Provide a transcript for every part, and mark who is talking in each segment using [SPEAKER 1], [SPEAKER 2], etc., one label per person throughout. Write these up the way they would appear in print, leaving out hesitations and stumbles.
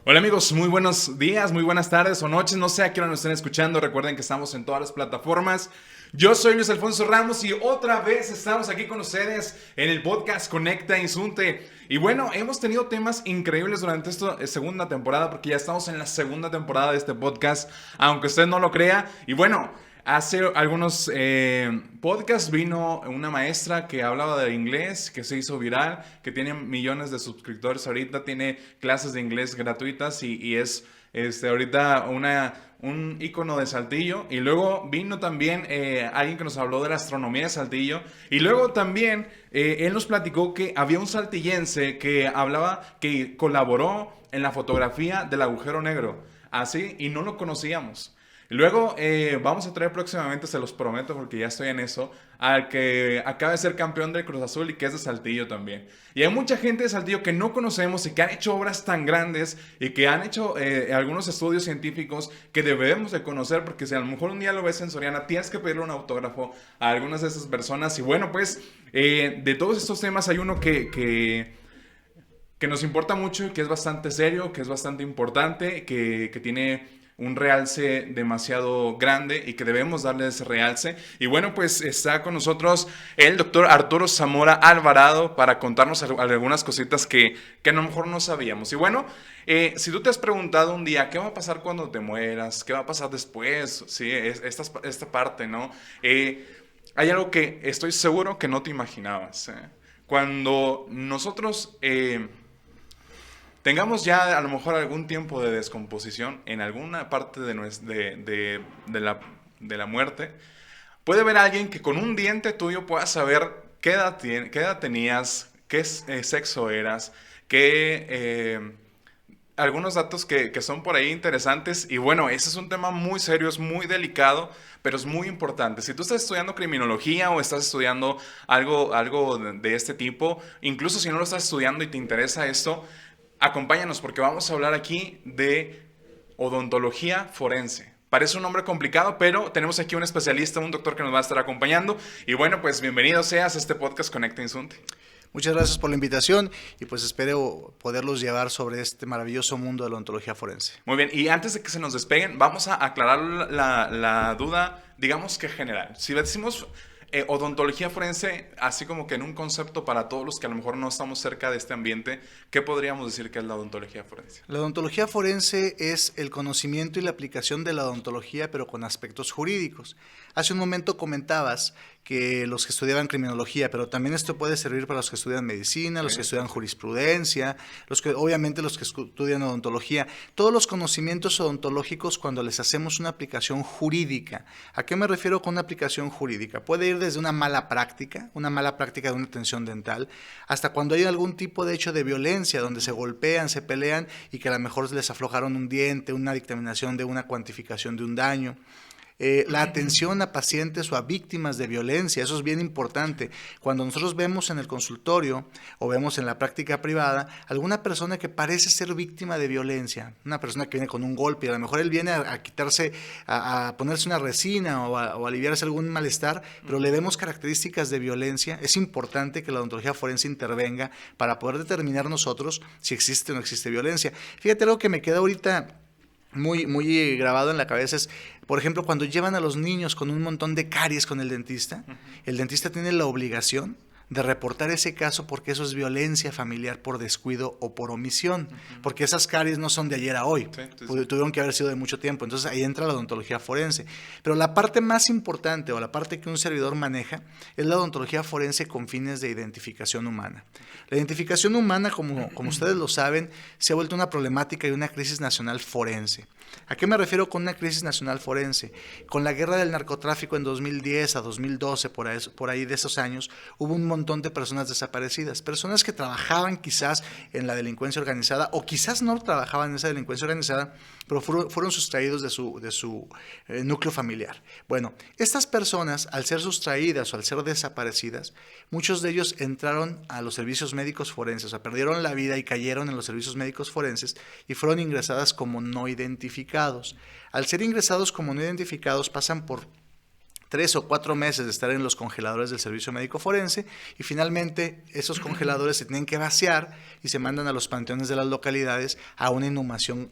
[SPEAKER 1] Hola amigos, muy buenos días, muy buenas tardes o noches, no sé a qué hora nos estén escuchando, recuerden que estamos en todas las plataformas. Yo soy Luis Alfonso Ramos y otra vez estamos aquí con ustedes en el podcast Conecta Insunte. Y bueno, hemos tenido temas increíbles durante esta segunda temporada, porque ya estamos en la segunda temporada de este podcast, aunque usted no lo crea. Y bueno, hace algunos podcasts vino una maestra que hablaba de inglés, que se hizo viral, que tiene millones de suscriptores ahorita, tiene clases de inglés gratuitas y es ahorita un ícono de Saltillo. Y luego vino también alguien que nos habló de la astronomía de Saltillo. Y luego también él nos platicó que había un saltillense que hablaba, que colaboró en la fotografía del agujero negro. Así, y no lo conocíamos. Luego vamos a traer próximamente, se los prometo porque ya estoy en eso, al que acaba de ser campeón del Cruz Azul y que es de Saltillo también. Y hay mucha gente de Saltillo que no conocemos y que han hecho obras tan grandes y que han hecho algunos estudios científicos que debemos de conocer, porque si a lo mejor un día lo ves en Soriana, tienes que pedirle un autógrafo a algunas de esas personas. Y bueno, pues de todos estos temas hay uno que nos importa mucho y que es bastante serio, que es bastante importante, que tiene un realce demasiado grande y que debemos darle ese realce. Y bueno, pues está con nosotros el doctor Arturo Zamora Alvarado para contarnos algunas cositas que a lo mejor no sabíamos. Y bueno, si tú te has preguntado un día, ¿qué va a pasar cuando te mueras? ¿Qué va a pasar después? Sí, esta parte, ¿no? Hay algo que estoy seguro que no te imaginabas. Cuando nosotros tengamos ya a lo mejor algún tiempo de descomposición en alguna parte de la muerte, puede haber alguien que con un diente tuyo pueda saber qué edad tenías, qué sexo eras, algunos datos que son por ahí interesantes. Y bueno, ese es un tema muy serio, es muy delicado, pero es muy importante. Si tú estás estudiando criminología o estás estudiando algo de este tipo, incluso si no lo estás estudiando y te interesa esto, acompáñanos porque vamos a hablar aquí de odontología forense. Parece un nombre complicado, pero tenemos aquí un especialista, un doctor que nos va a estar acompañando. Y bueno, pues bienvenido seas a este podcast Conecta Insunte.
[SPEAKER 2] Muchas gracias por la invitación y pues espero poderlos llevar sobre este maravilloso mundo de la odontología forense.
[SPEAKER 1] Muy bien, y antes de que se nos despeguen, vamos a aclarar la duda, digamos que general. Si decimos odontología forense, así como que en un concepto para todos los que a lo mejor no estamos cerca de este ambiente, ¿qué podríamos decir que es la odontología forense?
[SPEAKER 2] La odontología forense es el conocimiento y la aplicación de la odontología, pero con aspectos jurídicos. Hace un momento comentabas que los que estudiaban criminología, pero también esto puede servir para los que estudian medicina, los que estudian jurisprudencia, obviamente los que estudian odontología, todos los conocimientos odontológicos cuando les hacemos una aplicación jurídica. ¿A qué me refiero con una aplicación jurídica? Puede ir desde una mala práctica de una atención dental, hasta cuando hay algún tipo de hecho de violencia, donde se golpean, se pelean y que a lo mejor les aflojaron un diente, una dictaminación de una cuantificación de un daño. La atención a pacientes o a víctimas de violencia, eso es bien importante. Cuando nosotros vemos en el consultorio o vemos en la práctica privada alguna persona que parece ser víctima de violencia, una persona que viene con un golpe y a lo mejor él viene a quitarse, a ponerse una resina o a aliviarse algún malestar, pero le vemos características de violencia, es importante que la odontología forense intervenga para poder determinar nosotros si existe o no existe violencia. Fíjate, algo que me queda ahorita muy grabado en la cabeza es, por ejemplo, cuando llevan a los niños con un montón de caries con el dentista tiene la obligación de reportar ese caso porque eso es violencia familiar por descuido o por omisión, porque esas caries no son de ayer a hoy, tuvieron que haber sido de mucho tiempo, entonces ahí entra la odontología forense. Pero la parte más importante o la parte que un servidor maneja es la odontología forense con fines de identificación humana. La identificación humana, como ustedes lo saben, se ha vuelto una problemática y una crisis nacional forense. ¿A qué me refiero con una crisis nacional forense? Con la guerra del narcotráfico en 2010 a 2012, por ahí de esos años, hubo un montón de personas desaparecidas, personas que trabajaban quizás en la delincuencia organizada o quizás no trabajaban en esa delincuencia organizada, pero fueron sustraídos de su núcleo familiar. Bueno, estas personas, al ser sustraídas o al ser desaparecidas, muchos de ellos entraron a los servicios médicos forenses, o sea, perdieron la vida y cayeron en los servicios médicos forenses y fueron ingresadas como no identificados. Al ser ingresados como no identificados, pasan por 3 o 4 meses de estar en los congeladores del servicio médico forense y finalmente esos congeladores se tienen que vaciar y se mandan a los panteones de las localidades a una inhumación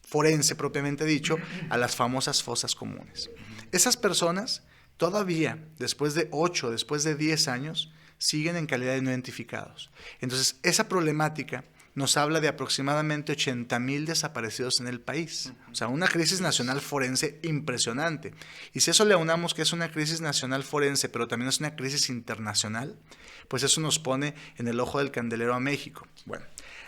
[SPEAKER 2] forense propiamente dicho, a las famosas fosas comunes. Esas personas todavía, después de 8, después de 10 años, siguen en calidad de no identificados. Entonces, esa problemática nos habla de aproximadamente 80,000 desaparecidos en el país. O sea, una crisis nacional forense impresionante. Y si eso le aunamos que es una crisis nacional forense, pero también es una crisis internacional, pues eso nos pone en el ojo del candelero a México. Bueno,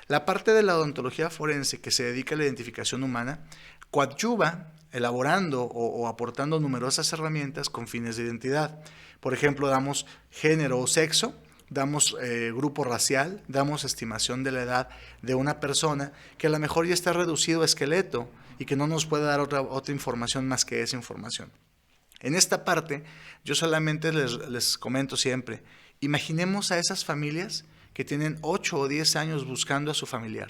[SPEAKER 2] la parte de la odontología forense que se dedica a la identificación humana coadyuva elaborando o aportando numerosas herramientas con fines de identidad. Por ejemplo, damos género o sexo, damos grupo racial, damos estimación de la edad de una persona que a lo mejor ya está reducido a esqueleto y que no nos puede dar otra información más que esa información. En esta parte, yo solamente les comento siempre, imaginemos a esas familias que tienen 8 o 10 años buscando a su familiar,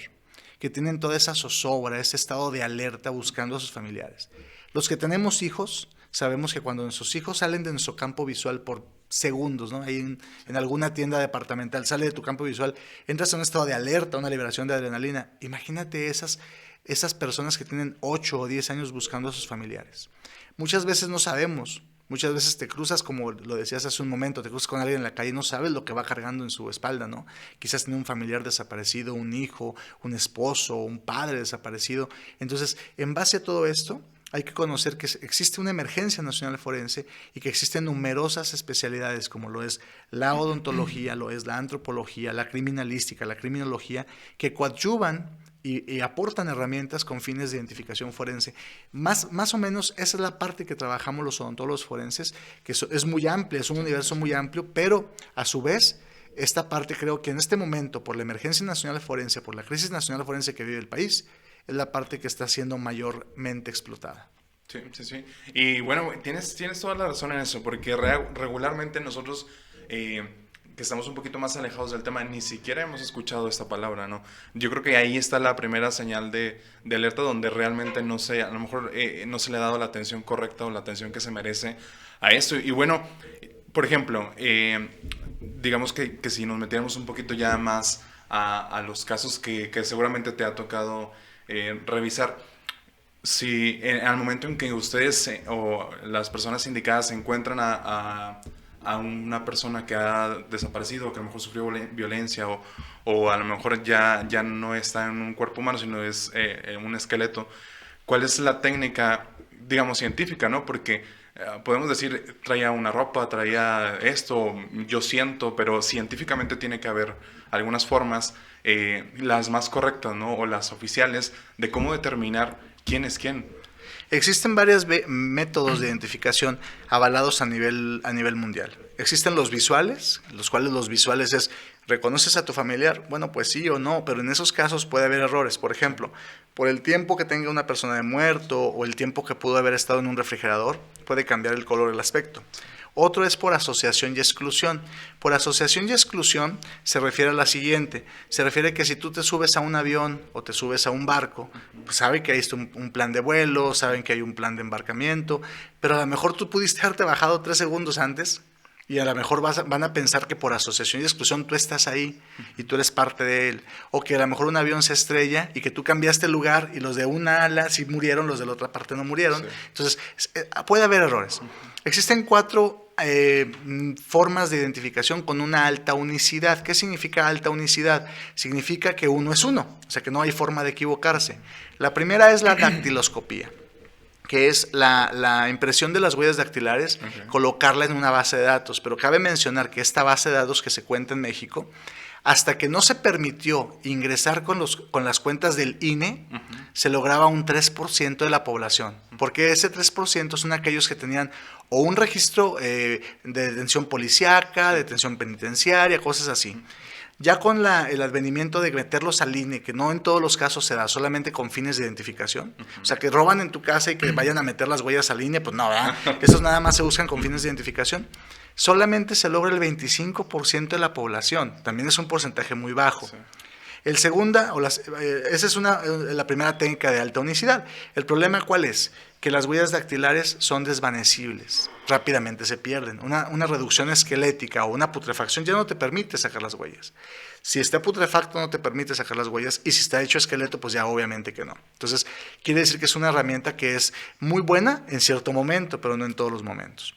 [SPEAKER 2] que tienen toda esa zozobra, ese estado de alerta buscando a sus familiares. Los que tenemos hijos, sabemos que cuando nuestros hijos salen de nuestro campo visual por segundos, ¿no? Ahí en alguna tienda departamental sale de tu campo visual, entras en un estado de alerta, una liberación de adrenalina. Imagínate esas personas que tienen 8 o 10 años buscando a sus familiares. Muchas veces no sabemos. Muchas veces te cruzas, como lo decías hace un momento, te cruzas con alguien en la calle y no sabes lo que va cargando en su espalda, ¿no? Quizás tiene un familiar desaparecido, un hijo, un esposo, un padre desaparecido. Entonces, en base a todo esto, hay que conocer que existe una emergencia nacional forense y que existen numerosas especialidades, como lo es la odontología, lo es la antropología, la criminalística, la criminología, que coadyuvan y aportan herramientas con fines de identificación forense. Más o menos esa es la parte que trabajamos los odontólogos forenses, que es muy amplia, es un universo muy amplio, pero a su vez esta parte creo que en este momento, por la emergencia nacional forense, por la crisis nacional forense que vive el país, es la parte que está siendo mayormente explotada.
[SPEAKER 1] Sí, sí, sí. Y bueno, tienes toda la razón en eso, porque regularmente nosotros que estamos un poquito más alejados del tema, ni siquiera hemos escuchado esta palabra, ¿no? Yo creo que ahí está la primera señal de alerta donde realmente no sé, a lo mejor no se le ha dado la atención correcta o la atención que se merece a esto. Y bueno, por ejemplo, digamos que si nos metiéramos un poquito ya más a los casos que seguramente te ha tocado revisar, si al momento en que ustedes o las personas indicadas se encuentran a una persona que ha desaparecido, que a lo mejor sufrió violencia o a lo mejor ya no está en un cuerpo humano, sino es un esqueleto, ¿cuál es la técnica, digamos, científica, ¿no? Porque podemos decir, traía una ropa, traía esto, yo siento, pero científicamente tiene que haber algunas formas, las más correctas, ¿no? O las oficiales, de cómo determinar quién es quién.
[SPEAKER 2] Existen varios métodos de identificación avalados a nivel mundial. Existen los visuales, los cuales los visuales es, ¿reconoces a tu familiar? Bueno, pues sí o no, pero en esos casos puede haber errores. Por ejemplo, por el tiempo que tenga una persona de muerto o el tiempo que pudo haber estado en un refrigerador, puede cambiar el color o el aspecto. Otro es por asociación y exclusión. Por asociación y exclusión se refiere a la siguiente. Se refiere que si tú te subes a un avión o te subes a un barco, pues saben que hay un plan de vuelo, saben que hay un plan de embarcamiento, pero a lo mejor tú pudiste haberte bajado 3 segundos antes y a lo mejor van a pensar que por asociación y exclusión tú estás ahí y tú eres parte de él. O que a lo mejor un avión se estrella y que tú cambiaste el lugar y los de una ala sí murieron, los de la otra parte no murieron. Sí. Entonces, puede haber errores. Existen 4 formas de identificación con una alta unicidad. ¿Qué significa alta unicidad? Significa que uno es uno, o sea que no hay forma de equivocarse. La primera es la dactiloscopía, que es la impresión de las huellas dactilares, colocarla en una base de datos. Pero cabe mencionar que esta base de datos que se cuenta en México, hasta que no se permitió ingresar con las cuentas del INE, se lograba un 3% de la población. Porque ese 3% son aquellos que tenían o un registro de detención policíaca, detención penitenciaria, cosas así. Ya con el advenimiento de meterlos al INE, que no en todos los casos se da, solamente con fines de identificación, o sea, que roban en tu casa y que vayan a meter las huellas al INE, pues no, ¿verdad? Esos nada más se usan con fines de identificación. Solamente se logra el 25% de la población, también es un porcentaje muy bajo. Sí. Esa es la primera técnica de alta unicidad. El problema, ¿cuál es? Que las huellas dactilares son desvanecibles, rápidamente se pierden. Una reducción esquelética o una putrefacción ya no te permite sacar las huellas. Si está putrefacto no te permite sacar las huellas, y si está hecho esqueleto, pues ya obviamente que no. Entonces, quiere decir que es una herramienta que es muy buena en cierto momento, pero no en todos los momentos.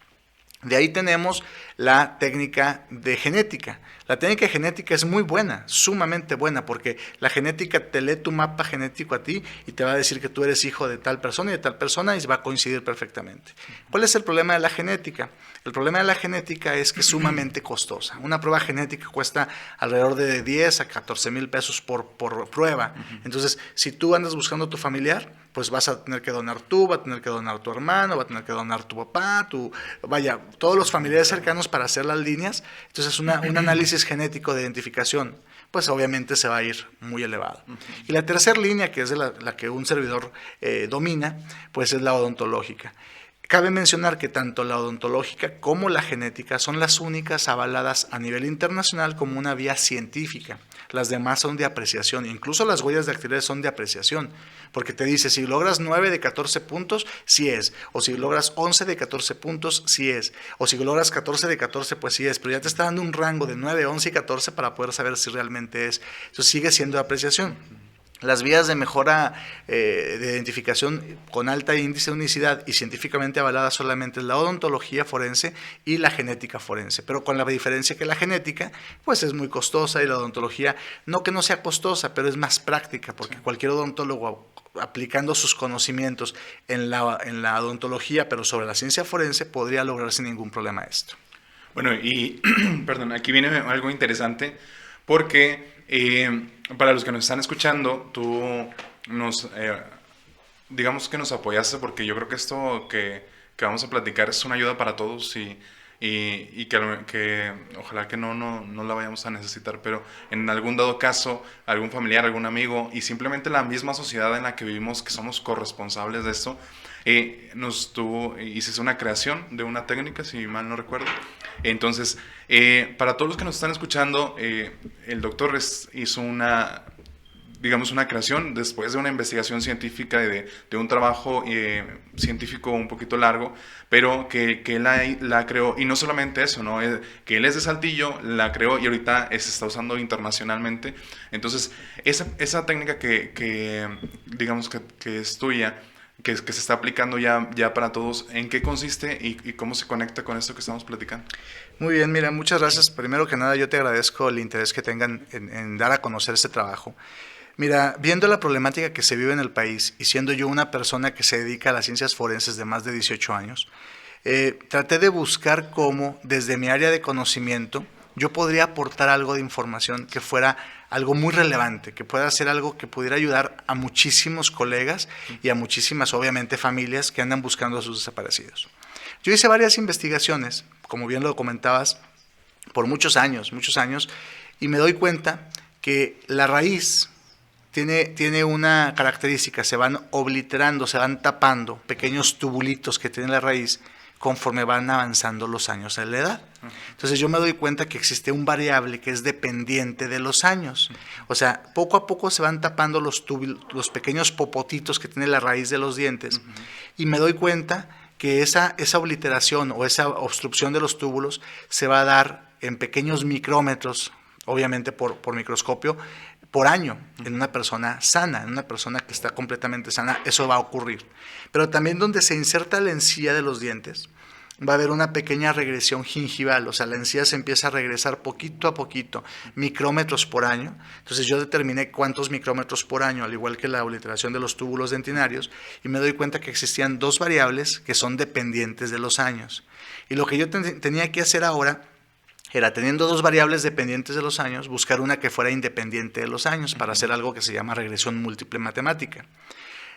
[SPEAKER 2] De ahí tenemos la técnica de genética. La técnica de genética es muy buena, sumamente buena, porque la genética te lee tu mapa genético a ti y te va a decir que tú eres hijo de tal persona y de tal persona, y va a coincidir perfectamente. ¿Cuál es el problema de la genética? El problema de la genética es que es sumamente costosa. Una prueba genética cuesta alrededor de 10 a 14 mil pesos por prueba. Entonces, si tú andas buscando a tu familiar, pues vas a tener que donar tú, va a tener que donar tu hermano, va a tener que donar tu papá, todos los familiares cercanos para hacer las líneas. Entonces, un análisis genético de identificación, pues obviamente se va a ir muy elevado. Y la tercera línea, que es la que un servidor domina, pues es la odontológica. Cabe mencionar que tanto la odontológica como la genética son las únicas avaladas a nivel internacional como una vía científica. Las demás son de apreciación, incluso las huellas dactilares son de apreciación, porque te dice si logras 9 de 14 puntos, sí es, o si logras 11 de 14 puntos, sí es, o si logras 14 de 14, pues sí es, pero ya te está dando un rango de 9, 11 y 14 para poder saber si realmente es. Eso sigue siendo de apreciación. Las vías de mejora de identificación con alta índice de unicidad y científicamente avalada solamente es la odontología forense y la genética forense, pero con la diferencia que la genética pues es muy costosa y la odontología no que no sea costosa, pero es más práctica, porque cualquier odontólogo aplicando sus conocimientos en la odontología, pero sobre la ciencia forense, podría lograr sin ningún problema esto.
[SPEAKER 1] Bueno, y perdón, aquí viene algo interesante porque para los que nos están escuchando, tú digamos que nos apoyaste, porque yo creo que esto que vamos a platicar es una ayuda para todos y que ojalá que no la vayamos a necesitar, pero en algún dado caso, algún familiar, algún amigo y simplemente la misma sociedad en la que vivimos, que somos corresponsables de esto, tú hiciste una creación de una técnica, si mal no recuerdo. Entonces, para todos los que nos están escuchando, el doctor hizo una creación después de una investigación científica de un trabajo científico un poquito largo, pero que él la creó, y no solamente eso, ¿no? Que él es de Saltillo, la creó y ahorita se está usando internacionalmente. Entonces, esa técnica que digamos que es tuya, que se está aplicando ya para todos, ¿en qué consiste y cómo se conecta con esto que estamos platicando?
[SPEAKER 2] Muy bien, mira, muchas gracias. Primero que nada, yo te agradezco el interés que tengan en dar a conocer este trabajo. Mira, viendo la problemática que se vive en el país y siendo yo una persona que se dedica a las ciencias forenses de más de 18 años, traté de buscar cómo, desde mi área de conocimiento, yo podría aportar algo de información que fuera algo muy relevante, que pueda ser algo que pudiera ayudar a muchísimos colegas y a muchísimas, obviamente, familias que andan buscando a sus desaparecidos. Yo hice varias investigaciones, como bien lo comentabas, por muchos años, y me doy cuenta que la raíz tiene una característica: se van obliterando, se van tapando pequeños tubulitos que tiene la raíz conforme van avanzando los años de la edad. Entonces yo me doy cuenta que existe un variable que es dependiente de los años. O sea, poco a poco se van tapando los pequeños popotitos que tiene la raíz de los dientes, y me doy cuenta que esa obliteración o esa obstrucción de los túbulos se va a dar en pequeños micrómetros, obviamente por microscopio, por año, en una persona sana, en una persona que está completamente sana. Eso va a ocurrir. Pero también donde se inserta la encía de los dientes, va a haber una pequeña regresión gingival, o sea, la encía se empieza a regresar poquito a poquito, micrómetros por año. Entonces yo determiné cuántos micrómetros por año, al igual que la obliteración de los túbulos dentinarios, y me doy cuenta que existían dos variables que son dependientes de los años. Y lo que yo tenía que hacer ahora era, teniendo dos variables dependientes de los años, buscar una que fuera independiente de los años para hacer algo que se llama regresión múltiple matemática.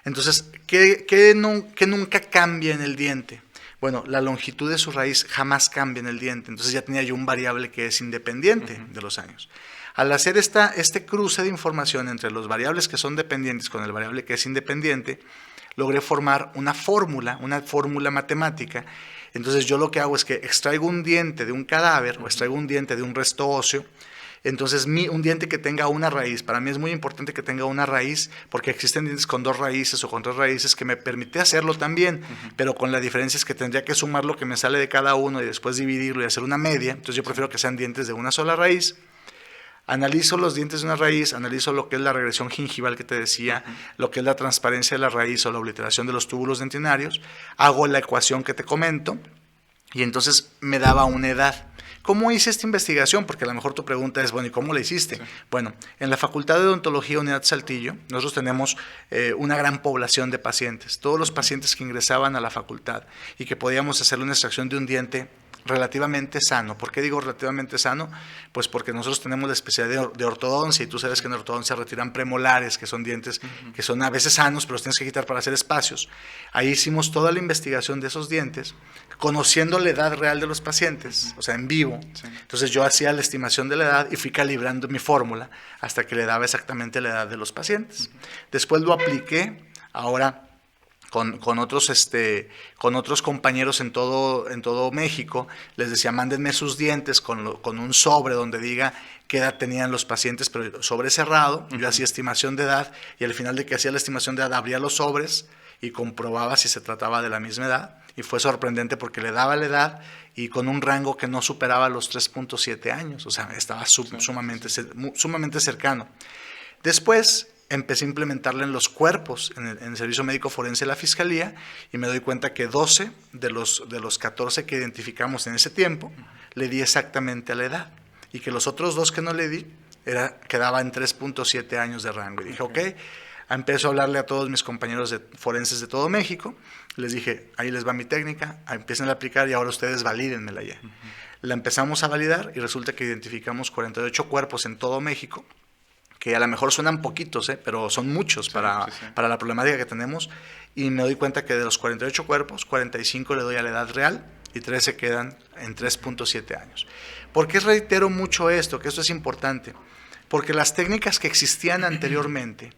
[SPEAKER 2] Entonces, ¿qué nunca cambia en el diente? Bueno, la longitud de su raíz jamás cambia en el diente. Entonces ya tenía yo un variable que es independiente de los años. Al hacer este cruce de información entre los variables que son dependientes con el variable que es independiente, logré formar una fórmula matemática. Entonces yo lo que hago es que extraigo un diente de un cadáver o extraigo un diente de un resto óseo, Entonces, un diente que tenga una raíz, para mí es muy importante que tenga una raíz, porque existen dientes con 2 raíces o con 3 raíces que me permite hacerlo también, pero con la diferencia es que tendría que sumar lo que me sale de cada uno y después dividirlo y hacer una media. Entonces yo prefiero que sean dientes de una sola raíz. Analizo los dientes de una raíz, analizo lo que es la regresión gingival que te decía, lo que es la transparencia de la raíz o la obliteración de los túbulos dentinarios, hago la ecuación que te comento y entonces me daba una edad. ¿Cómo hice esta investigación? Porque a lo mejor tu pregunta es, bueno, ¿y cómo la hiciste? Sí. Bueno, en la Facultad de Odontología Unidad Saltillo, nosotros tenemos una gran población de pacientes. Todos los pacientes que ingresaban a la facultad y que podíamos hacerle una extracción de un diente relativamente sano. ¿Por qué digo relativamente sano? Pues porque nosotros tenemos la especialidad de ortodoncia y tú sabes que en ortodoncia retiran premolares, que son dientes que son a veces sanos, pero los tienes que quitar para hacer espacios. Ahí hicimos toda la investigación de esos dientes, conociendo la edad real de los pacientes, o sea, en vivo. Sí. Entonces yo hacía la estimación de la edad y fui calibrando mi fórmula hasta que le daba exactamente la edad de los pacientes. Después lo apliqué, ahora con otros compañeros en todo México, les decía, mándenme sus dientes con un sobre donde diga qué edad tenían los pacientes, pero sobre cerrado. Yo hacía estimación de edad y al final de que hacía la estimación de edad abría los sobres y comprobaba si se trataba de la misma edad, y fue sorprendente porque le daba la edad y con un rango que no superaba los 3.7 años, o sea, estaba sumamente cercano. Después empecé a implementarla en los cuerpos, en el Servicio Médico Forense de la Fiscalía, y me doy cuenta que 12 de los 14 que identificamos en ese tiempo, le di exactamente a la edad, y que los otros 2 que no le di, quedaba en 3.7 años de rango. Y dije, ok, empiezo a hablarle a todos mis compañeros forenses de todo México, les dije, ahí les va mi técnica, empiecen a aplicar y ahora ustedes valídenmela ya. La empezamos a validar y resulta que identificamos 48 cuerpos en todo México, que a lo mejor suenan poquitos, pero son muchos para la problemática que tenemos, y me doy cuenta que de los 48 cuerpos, 45 le doy a la edad real y 13 quedan en 3.7 años. ¿Por qué reitero mucho esto? Que esto es importante. Porque las técnicas que existían anteriormente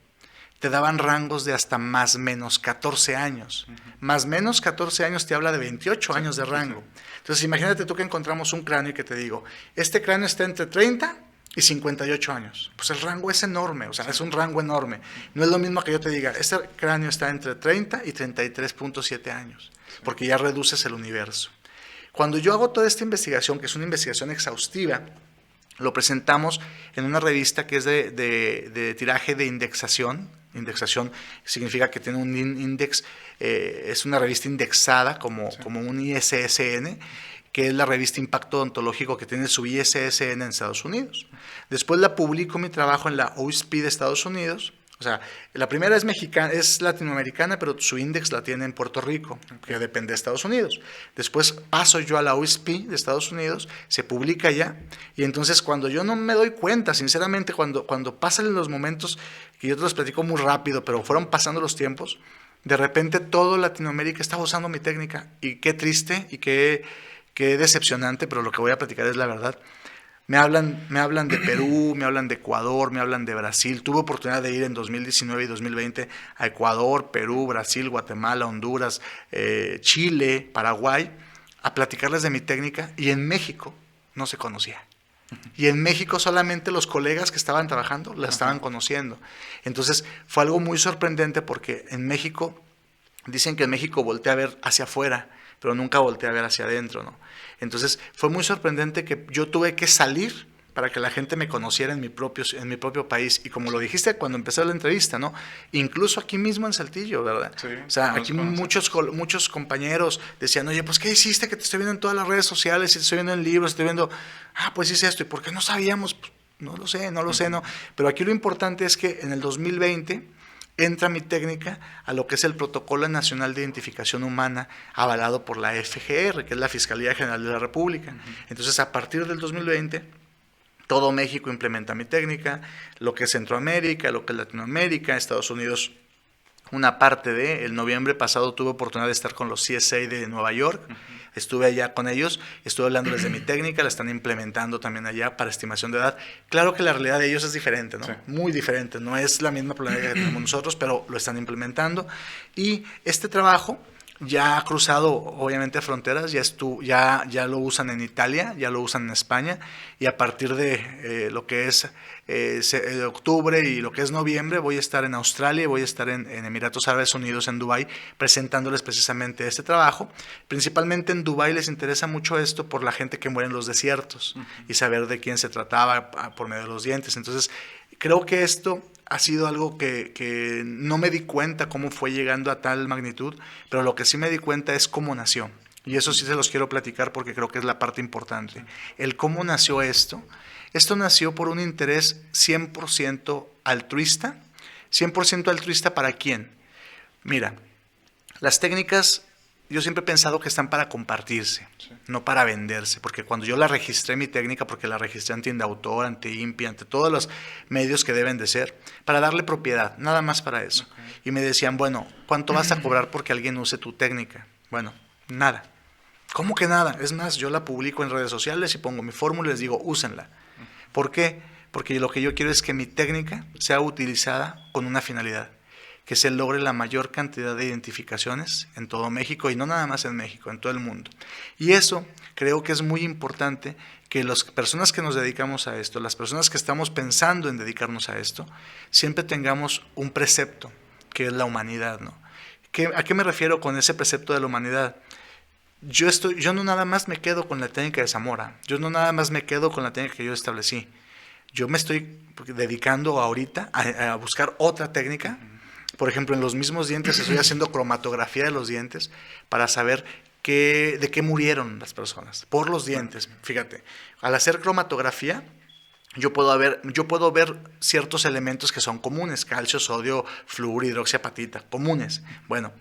[SPEAKER 2] te daban rangos de hasta más menos 14 años. Más menos 14 años te habla de 28 años de rango. Entonces imagínate tú que encontramos un cráneo y que te digo, este cráneo está entre 30 y 58 años. Pues el rango es enorme, o sea, es un rango enorme. No es lo mismo que yo te diga, este cráneo está entre 30 y 33.7 años, porque ya reduces el universo. Cuando yo hago toda esta investigación, que es una investigación exhaustiva, lo presentamos en una revista que es de tiraje de indexación. Indexación significa que tiene un índice, es una revista indexada como un ISSN, que es la revista Impacto Odontológico, que tiene su ISSN en Estados Unidos. Después la publico mi trabajo en la OSP de Estados Unidos. O sea, la primera es mexicana, es latinoamericana, pero su índice la tiene en Puerto Rico, que depende de Estados Unidos. Después paso yo a la OSP de Estados Unidos, se publica allá, y entonces cuando yo no me doy cuenta, sinceramente, cuando pasan los momentos, que yo te los platico muy rápido, pero fueron pasando los tiempos, de repente todo Latinoamérica estaba usando mi técnica, y qué triste y qué decepcionante, pero lo que voy a platicar es la verdad. Me hablan de Perú, me hablan de Ecuador, me hablan de Brasil. Tuve oportunidad de ir en 2019 y 2020 a Ecuador, Perú, Brasil, Guatemala, Honduras, Chile, Paraguay, a platicarles de mi técnica, y en México no se conocía. Y en México solamente los colegas que estaban trabajando la estaban conociendo. Entonces fue algo muy sorprendente porque en México, dicen que en México voltea a ver hacia afuera, pero nunca volteé a ver hacia adentro, ¿no? Entonces fue muy sorprendente que yo tuve que salir para que la gente me conociera en mi propio país, y como lo dijiste cuando empecé la entrevista, ¿no? Incluso aquí mismo en Saltillo, ¿verdad? Sí, o sea, aquí muchos compañeros decían, oye, pues ¿qué hiciste? Que te estoy viendo en todas las redes sociales, y te estoy viendo en libros, te estoy viendo, pues hice esto, ¿y por qué no sabíamos? Pues, no lo sé, ¿no? Pero aquí lo importante es que en el 2020 entra mi técnica a lo que es el Protocolo Nacional de Identificación Humana, avalado por la FGR, que es la Fiscalía General de la República. Entonces, a partir del 2020, todo México implementa mi técnica, lo que es Centroamérica, lo que es Latinoamérica, Estados Unidos, una parte de. El noviembre pasado tuve oportunidad de estar con los CSA de Nueva York. Estuve allá con ellos, estuve hablándoles de mi técnica, la están implementando también allá para estimación de edad. Claro que la realidad de ellos es diferente, ¿no? Sí. Muy diferente, no es la misma problemática que tenemos nosotros, pero lo están implementando. Y este trabajo ya ha cruzado obviamente fronteras, ya lo usan en Italia, ya lo usan en España, y a partir de lo que es octubre y lo que es noviembre voy a estar en Australia y voy a estar en Emiratos Árabes Unidos, en Dubái, presentándoles precisamente este trabajo. Principalmente en Dubái les interesa mucho esto por la gente que muere en los desiertos y saber de quién se trataba por medio de los dientes. Entonces, creo que esto ha sido algo que no me di cuenta cómo fue llegando a tal magnitud, pero lo que sí me di cuenta es cómo nació. Y eso sí se los quiero platicar porque creo que es la parte importante. El cómo nació esto. Esto nació por un interés 100% altruista. ¿100% altruista para quién? Mira, las técnicas yo siempre he pensado que están para compartirse, no para venderse, porque cuando yo la registré, mi técnica, porque la registré ante Indautor, ante INPI, ante todos los medios que deben de ser, para darle propiedad, nada más para eso. Y me decían, bueno, ¿cuánto vas a cobrar porque alguien use tu técnica? Bueno, nada. ¿Cómo que nada? Es más, yo la publico en redes sociales y pongo mi fórmula y les digo, úsenla. ¿Por qué? Porque lo que yo quiero es que mi técnica sea utilizada con una finalidad, que se logre la mayor cantidad de identificaciones en todo México, y no nada más en México, en todo el mundo. Y eso creo que es muy importante, que las personas que nos dedicamos a esto, las personas que estamos pensando en dedicarnos a esto, siempre tengamos un precepto, que es la humanidad, ¿no? ¿A qué me refiero con ese precepto de la humanidad? Yo no nada más me quedo con la técnica de Zamora, yo no nada más me quedo con la técnica que yo establecí. Yo me estoy dedicando ahorita a buscar otra técnica. Por ejemplo, en los mismos dientes estoy haciendo cromatografía de los dientes para saber de qué murieron las personas, por los dientes. Fíjate, al hacer cromatografía, yo puedo ver ciertos elementos que son comunes: calcio, sodio, flúor, hidroxiapatita, comunes. Bueno,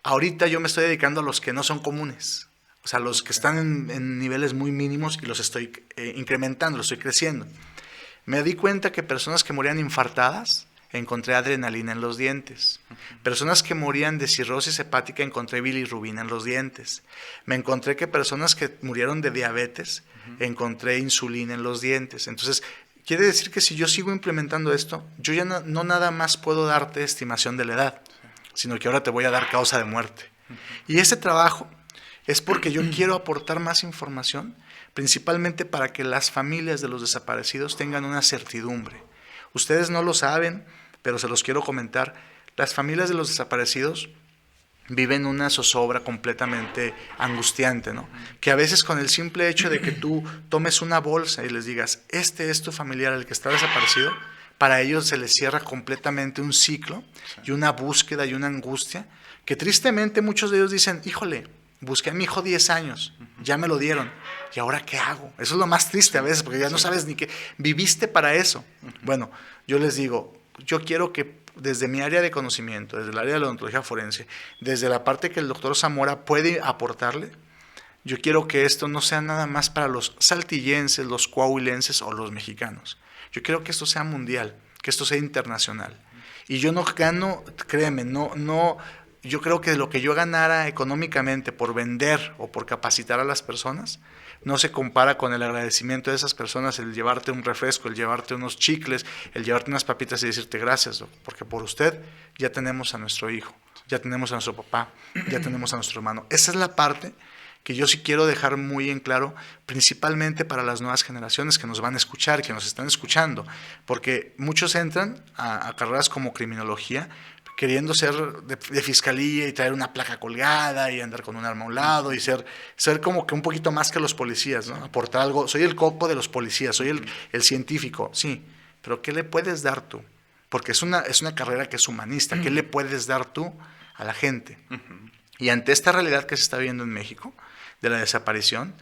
[SPEAKER 2] ahorita yo me estoy dedicando a los que no son comunes, o sea, los que están en niveles muy mínimos, y los estoy incrementando, los estoy creciendo. Me di cuenta que personas que morían infartadas, encontré adrenalina en los dientes. Personas que morían de cirrosis hepática, encontré bilirrubina en los dientes. Me encontré que personas que murieron de diabetes, encontré insulina en los dientes. Entonces, quiere decir que si yo sigo implementando esto, yo ya no nada más puedo darte estimación de la edad, sino que ahora te voy a dar causa de muerte. Y ese trabajo es porque yo quiero aportar más información, principalmente para que las familias de los desaparecidos tengan una certidumbre. Ustedes no lo saben, pero se los quiero comentar. Las familias de los desaparecidos viven una zozobra completamente angustiante, ¿no? Que a veces, con el simple hecho de que tú tomes una bolsa y les digas, este es tu familiar, el que está desaparecido, para ellos se les cierra completamente un ciclo y una búsqueda y una angustia, que tristemente muchos de ellos dicen, híjole, busqué a mi hijo 10 años, ya me lo dieron, ¿y ahora qué hago? Eso es lo más triste a veces, porque ya no sabes ni qué, viviste para eso. Bueno, yo les digo, yo quiero que desde mi área de conocimiento, desde el área de la odontología forense, desde la parte que el doctor Zamora puede aportarle, yo quiero que esto no sea nada más para los saltillenses, los coahuilenses o los mexicanos. Yo quiero que esto sea mundial, que esto sea internacional. Y yo no gano, créeme, yo creo que lo que yo ganara económicamente por vender o por capacitar a las personas no se compara con el agradecimiento de esas personas, el llevarte un refresco, el llevarte unos chicles, el llevarte unas papitas y decirte gracias, porque por usted ya tenemos a nuestro hijo, ya tenemos a nuestro papá, ya tenemos a nuestro hermano. Esa es la parte que yo sí quiero dejar muy en claro, principalmente para las nuevas generaciones que nos van a escuchar, que nos están escuchando, porque muchos entran a carreras como criminología, queriendo ser de fiscalía y traer una placa colgada y andar con un arma a un lado y ser como que un poquito más que los policías, ¿no? Aportar algo. Soy el coco de los policías, soy el científico, sí, pero ¿qué le puedes dar tú? Porque es una carrera que es humanista. ¿Qué le puedes dar tú a la gente? Y ante esta realidad que se está viendo en México, de la desaparición,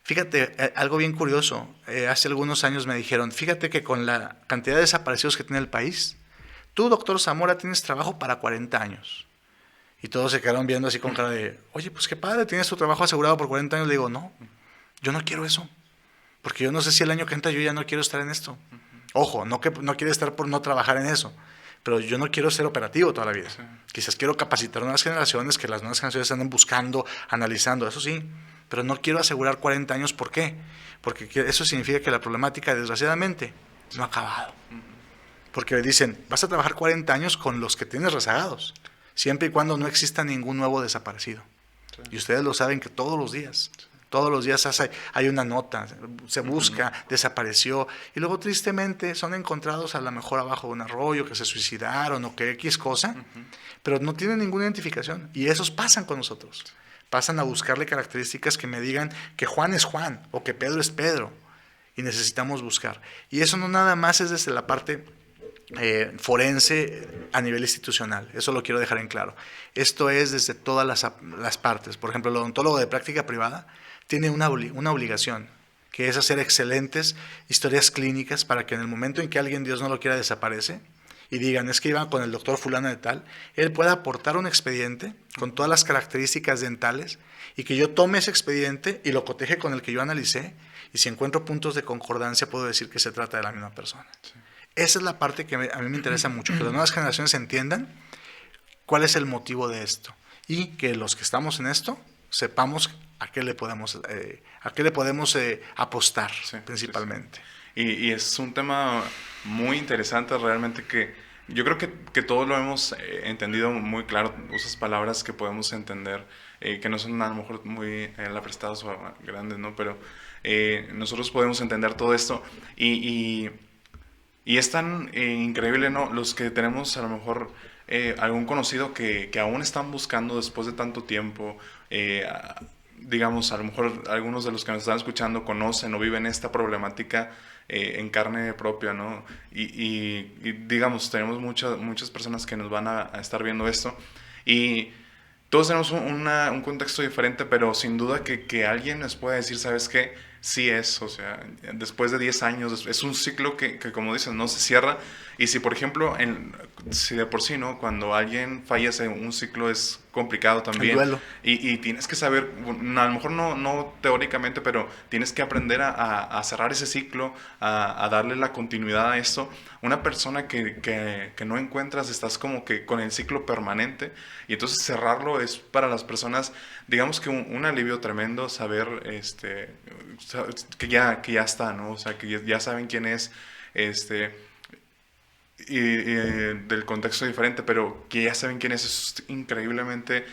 [SPEAKER 2] fíjate, algo bien curioso, hace algunos años me dijeron, fíjate que con la cantidad de desaparecidos que tiene el país, tú, doctor Zamora, tienes trabajo para 40 años. Y todos se quedaron viendo así con cara de, oye, pues qué padre, tienes tu trabajo asegurado por 40 años. Le digo, no, yo no quiero eso. Porque yo no sé si el año que entra yo ya no quiero estar en esto. Ojo, no que no quiero estar por no trabajar en eso, pero yo no quiero ser operativo toda la vida. Sí. Quizás quiero capacitar a nuevas generaciones, que las nuevas generaciones anden buscando, analizando, eso sí, pero no quiero asegurar 40 años. ¿Por qué? Porque eso significa que la problemática, desgraciadamente, no ha acabado. Porque dicen, vas a trabajar 40 años con los que tienes rezagados. siempre y cuando no exista ningún nuevo desaparecido. Sí. Y ustedes lo saben que todos los días hay una nota, se busca, desapareció, y luego tristemente son encontrados a lo mejor abajo de un arroyo, que se suicidaron o que X cosa, pero no tienen ninguna identificación, y esos pasan con nosotros. Pasan a buscarle características que me digan que Juan es Juan o que Pedro es Pedro, y necesitamos buscar. Y eso no nada más es desde la parte forense a nivel institucional, eso lo quiero dejar en claro. Esto es desde todas las partes. Por ejemplo, el odontólogo de práctica privada tiene una obligación, que es hacer excelentes historias clínicas para que en el momento en que alguien, Dios no lo quiera, desaparece y digan, es que iban con el doctor fulano de tal, él pueda aportar un expediente con todas las características dentales y que yo tome ese expediente y lo coteje con el que yo analicé, y si encuentro puntos de concordancia puedo decir que se trata de la misma persona. Sí. Esa es la parte que a mí me interesa mucho, que las nuevas generaciones entiendan cuál es el motivo de esto y que los que estamos en esto sepamos a qué le podemos apostar, sí, principalmente.
[SPEAKER 1] Sí. Y es un tema muy interesante realmente, que yo creo que todos lo hemos entendido muy claro. Usas palabras que podemos entender, que no son a lo mejor muy aprestadas o grandes, ¿no? Pero nosotros podemos entender todo esto y es tan increíble, ¿no? Los que tenemos a lo mejor algún conocido que aún están buscando después de tanto tiempo, digamos, a lo mejor algunos de los que nos están escuchando conocen o viven esta problemática en carne propia, ¿no? Y digamos, tenemos muchas personas que nos van a estar viendo esto, y todos tenemos un contexto diferente, pero sin duda que alguien nos puede decir, ¿sabes qué? Sí es, o sea, después de 10 años, es un ciclo que como dices, no se cierra. Y si, por ejemplo, si de por sí, ¿no? Cuando alguien fallece, un ciclo es complicado también.
[SPEAKER 2] El duelo.
[SPEAKER 1] Y tienes que saber, a lo mejor no teóricamente, pero tienes que aprender a cerrar ese ciclo, a darle la continuidad a esto. Una persona que no encuentras, estás como que con el ciclo permanente, y entonces cerrarlo es para las personas, digamos que un alivio tremendo, saber que ya está, ¿no? O sea, que ya saben quién es, y del contexto diferente, pero que ya saben quién es increíblemente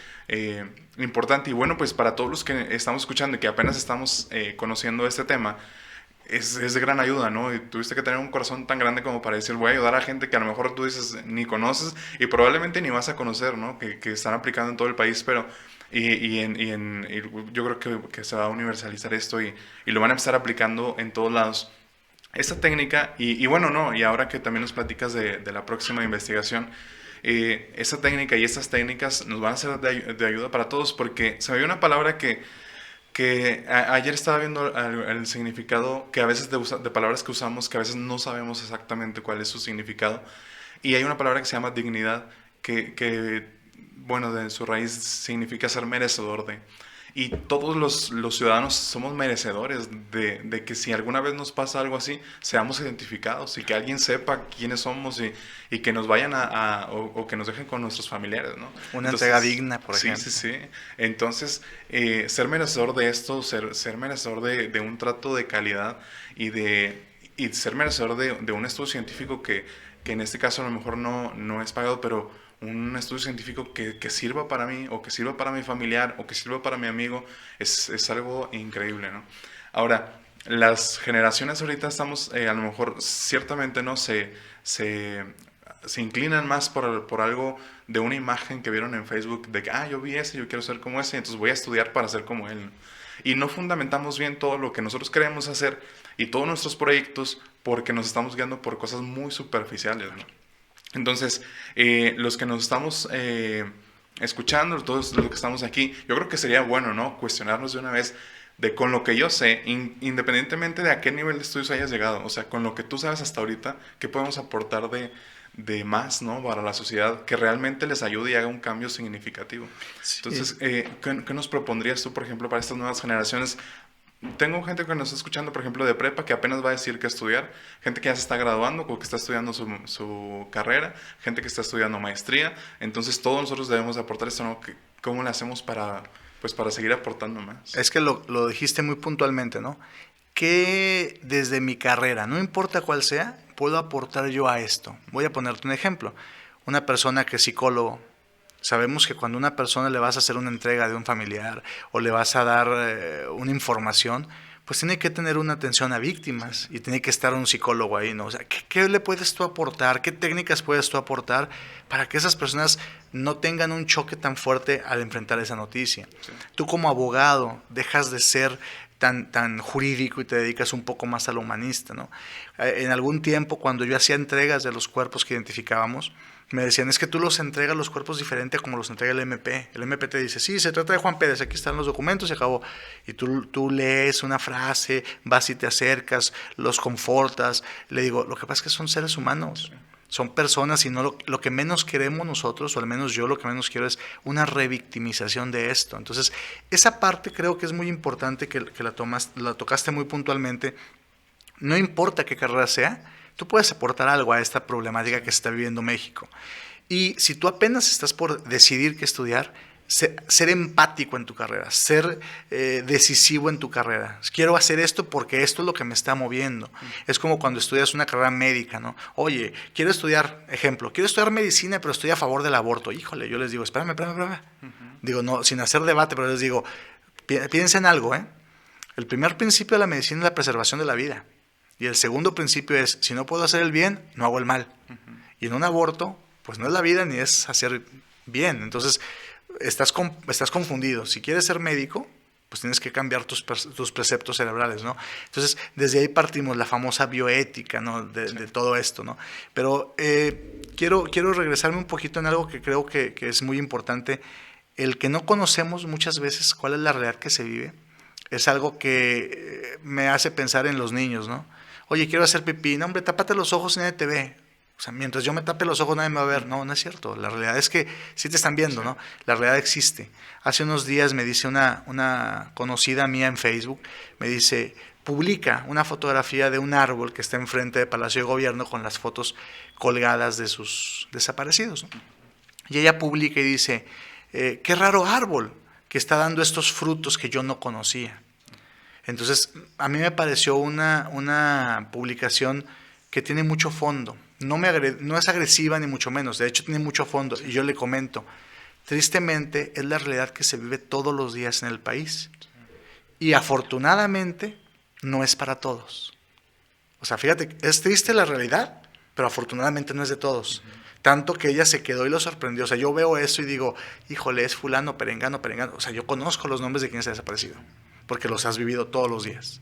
[SPEAKER 1] importante. Y bueno, pues para todos los que estamos escuchando y que apenas estamos conociendo este tema, es de gran ayuda, ¿no? Y tuviste que tener un corazón tan grande como para decir, voy a ayudar a gente que a lo mejor tú dices ni conoces y probablemente ni vas a conocer, ¿no? Que están aplicando en todo el país, pero y yo creo que se va a universalizar esto y lo van a empezar aplicando en todos lados. Esta técnica, y bueno, no, y ahora que también nos platicas de la próxima investigación, esta técnica y estas técnicas nos van a ser de ayuda para todos, porque se me dio una palabra que ayer estaba viendo el significado, que a veces de palabras que usamos, que a veces no sabemos exactamente cuál es su significado, y hay una palabra que se llama dignidad, que bueno, de su raíz significa ser merecedor de. Y todos los ciudadanos somos merecedores de que si alguna vez nos pasa algo así, seamos identificados y que alguien sepa quiénes somos y que nos vayan o que nos dejen con nuestros familiares, ¿no?
[SPEAKER 2] Una entrega digna, por ejemplo.
[SPEAKER 1] Sí. Entonces, ser merecedor de esto, ser merecedor de un trato de calidad y ser merecedor de un estudio científico que en este caso a lo mejor no es pagado, pero un estudio científico que sirva para mí, o que sirva para mi familiar, o que sirva para mi amigo, es algo increíble, ¿no? Ahora, las generaciones ahorita estamos, a lo mejor, ciertamente, ¿no? Se inclinan más por algo de una imagen que vieron en Facebook, de que, yo vi ese, yo quiero ser como ese, entonces voy a estudiar para ser como él, ¿no? Y no fundamentamos bien todo lo que nosotros queremos hacer y todos nuestros proyectos, porque nos estamos guiando por cosas muy superficiales, ¿no? Entonces, los que nos estamos escuchando, todos los que estamos aquí, yo creo que sería bueno, ¿no? Cuestionarnos de una vez de con lo que yo sé, independientemente de a qué nivel de estudios hayas llegado, o sea, con lo que tú sabes hasta ahorita, ¿qué podemos aportar de más, ¿no? Para la sociedad, que realmente les ayude y haga un cambio significativo. Sí. Entonces, ¿qué nos propondrías tú, por ejemplo, para estas nuevas generaciones? Tengo gente que nos está escuchando, por ejemplo, de prepa, que apenas va a decir qué estudiar, gente que ya se está graduando o que está estudiando su carrera, gente que está estudiando maestría. Entonces todos nosotros debemos aportar esto, ¿no? ¿Cómo le hacemos para seguir aportando más?
[SPEAKER 2] Es que lo dijiste muy puntualmente, ¿no? Que desde mi carrera, no importa cuál sea, puedo aportar yo a esto. Voy a ponerte un ejemplo. Una persona que es psicólogo Sabemos que cuando a una persona le vas a hacer una entrega de un familiar o le vas a dar una información, pues tiene que tener una atención a víctimas y tiene que estar un psicólogo ahí, ¿no? O sea, ¿qué le puedes tú aportar? ¿Qué técnicas puedes tú aportar para que esas personas no tengan un choque tan fuerte al enfrentar esa noticia? Sí. Tú como abogado dejas de ser tan jurídico y te dedicas un poco más a lo humanista, ¿no? En algún tiempo, cuando yo hacía entregas de los cuerpos que identificábamos, me decían, es que tú los entregas los cuerpos diferente a como los entrega el MP. El MP te dice, sí, se trata de Juan Pérez, aquí están los documentos y acabó. Y tú lees una frase, vas y te acercas, los confortas. Le digo, lo que pasa es que son seres humanos, son personas y no lo que menos queremos nosotros, o al menos yo lo que menos quiero es una revictimización de esto. Entonces, esa parte creo que es muy importante que la tocaste muy puntualmente. No importa qué carrera sea, tú puedes aportar algo a esta problemática que se está viviendo México. Y si tú apenas estás por decidir qué estudiar, ser empático en tu carrera, ser decisivo en tu carrera. Quiero hacer esto porque esto es lo que me está moviendo. Es como cuando estudias una carrera médica, ¿no? Oye, quiero estudiar medicina, pero estoy a favor del aborto. Híjole, yo les digo, espérame. Digo, no, sin hacer debate, pero les digo, piensen en algo, ¿eh? El primer principio de la medicina es la preservación de la vida. Y el segundo principio es, si no puedo hacer el bien, no hago el mal. Y en un aborto, pues no es la vida ni es hacer bien. Entonces, estás confundido. Si quieres ser médico, pues tienes que cambiar tus preceptos cerebrales, ¿no? Entonces, desde ahí partimos la famosa bioética, ¿no? De todo esto, ¿no? Pero quiero regresarme un poquito en algo que creo que es muy importante. El que no conocemos muchas veces cuál es la realidad que se vive, es algo que me hace pensar en los niños, ¿no? Oye, quiero hacer pipí. No, hombre, tápate los ojos y nadie te ve. O sea, mientras yo me tape los ojos nadie me va a ver. No, no es cierto. La realidad es que sí te están viendo, ¿no? La realidad existe. Hace unos días me dice una conocida mía en Facebook, me dice, publica una fotografía de un árbol que está enfrente del Palacio de Gobierno con las fotos colgadas de sus desaparecidos, ¿no? Y ella publica y dice, qué raro árbol que está dando estos frutos que yo no conocía. Entonces, a mí me pareció una publicación que tiene mucho fondo. No es agresiva ni mucho menos, de hecho tiene mucho fondo. Y yo le comento, tristemente es la realidad que se vive todos los días en el país. Y afortunadamente no es para todos. O sea, fíjate, es triste la realidad, pero afortunadamente no es de todos. Tanto que ella se quedó y lo sorprendió. O sea, yo veo eso y digo, híjole, es fulano, perengano. O sea, yo conozco los nombres de quienes ha desaparecido, porque los has vivido todos los días.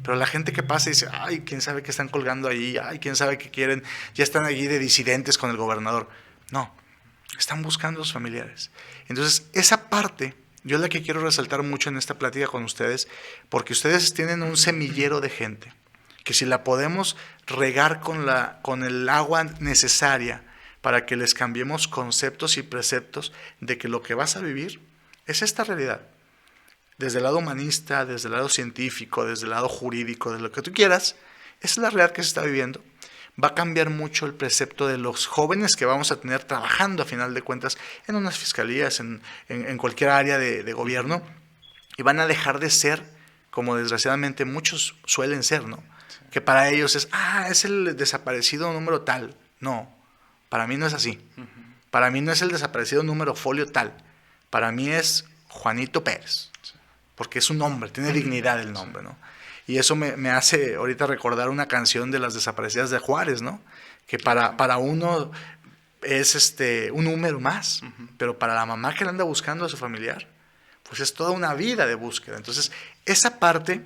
[SPEAKER 2] Pero la gente que pasa y dice, ay, quién sabe qué están colgando ahí, ay, quién sabe qué quieren, ya están allí de disidentes con el gobernador. No, están buscando a sus familiares. Entonces, esa parte, yo es la que quiero resaltar mucho en esta plática con ustedes, porque ustedes tienen un semillero de gente, que si la podemos regar con el agua necesaria para que les cambiemos conceptos y preceptos de que lo que vas a vivir es esta realidad. Desde el lado humanista, desde el lado científico, desde el lado jurídico, de lo que tú quieras, esa es la realidad que se está viviendo. Va a cambiar mucho el precepto de los jóvenes que vamos a tener trabajando a final de cuentas en unas fiscalías, en cualquier área de gobierno, y van a dejar de ser como desgraciadamente muchos suelen ser, ¿no? Que para ellos es el desaparecido número tal. No, para mí no es así. Para mí no es el desaparecido número folio tal. Para mí es Juanito Pérez. Porque es un nombre, tiene dignidad el nombre, ¿no? Y eso me hace ahorita recordar una canción de las desaparecidas de Juárez, ¿no? Que para uno es un número más, pero para la mamá que le anda buscando a su familiar, pues es toda una vida de búsqueda. Entonces, esa parte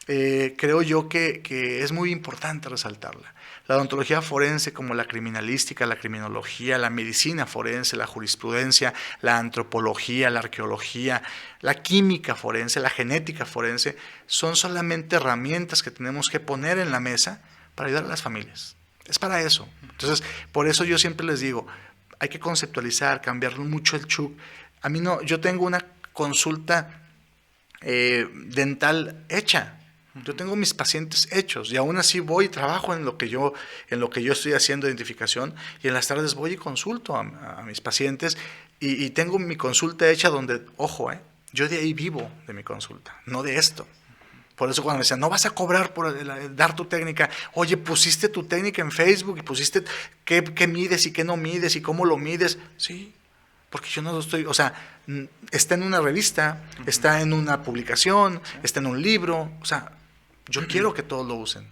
[SPEAKER 2] creo yo que es muy importante resaltarla. La odontología forense, como la criminalística, la criminología, la medicina forense, la jurisprudencia, la antropología, la arqueología, la química forense, la genética forense, son solamente herramientas que tenemos que poner en la mesa para ayudar a las familias. Es para eso. Entonces, por eso yo siempre les digo, hay que conceptualizar, cambiar mucho el chip. A mí no, yo tengo una consulta dental hecha. Yo tengo mis pacientes hechos y aún así voy y trabajo en lo que yo estoy haciendo de identificación, y en las tardes voy y consulto a mis pacientes y tengo mi consulta hecha donde, ojo, yo de ahí vivo de mi consulta, no de esto. Por eso cuando me decían, no vas a cobrar por dar tu técnica, oye, pusiste tu técnica en Facebook y pusiste qué mides y qué no mides y cómo lo mides. Sí, Porque yo no lo estoy, o sea, está en una revista, está en una publicación, está en un libro, o sea, yo quiero que todos lo usen.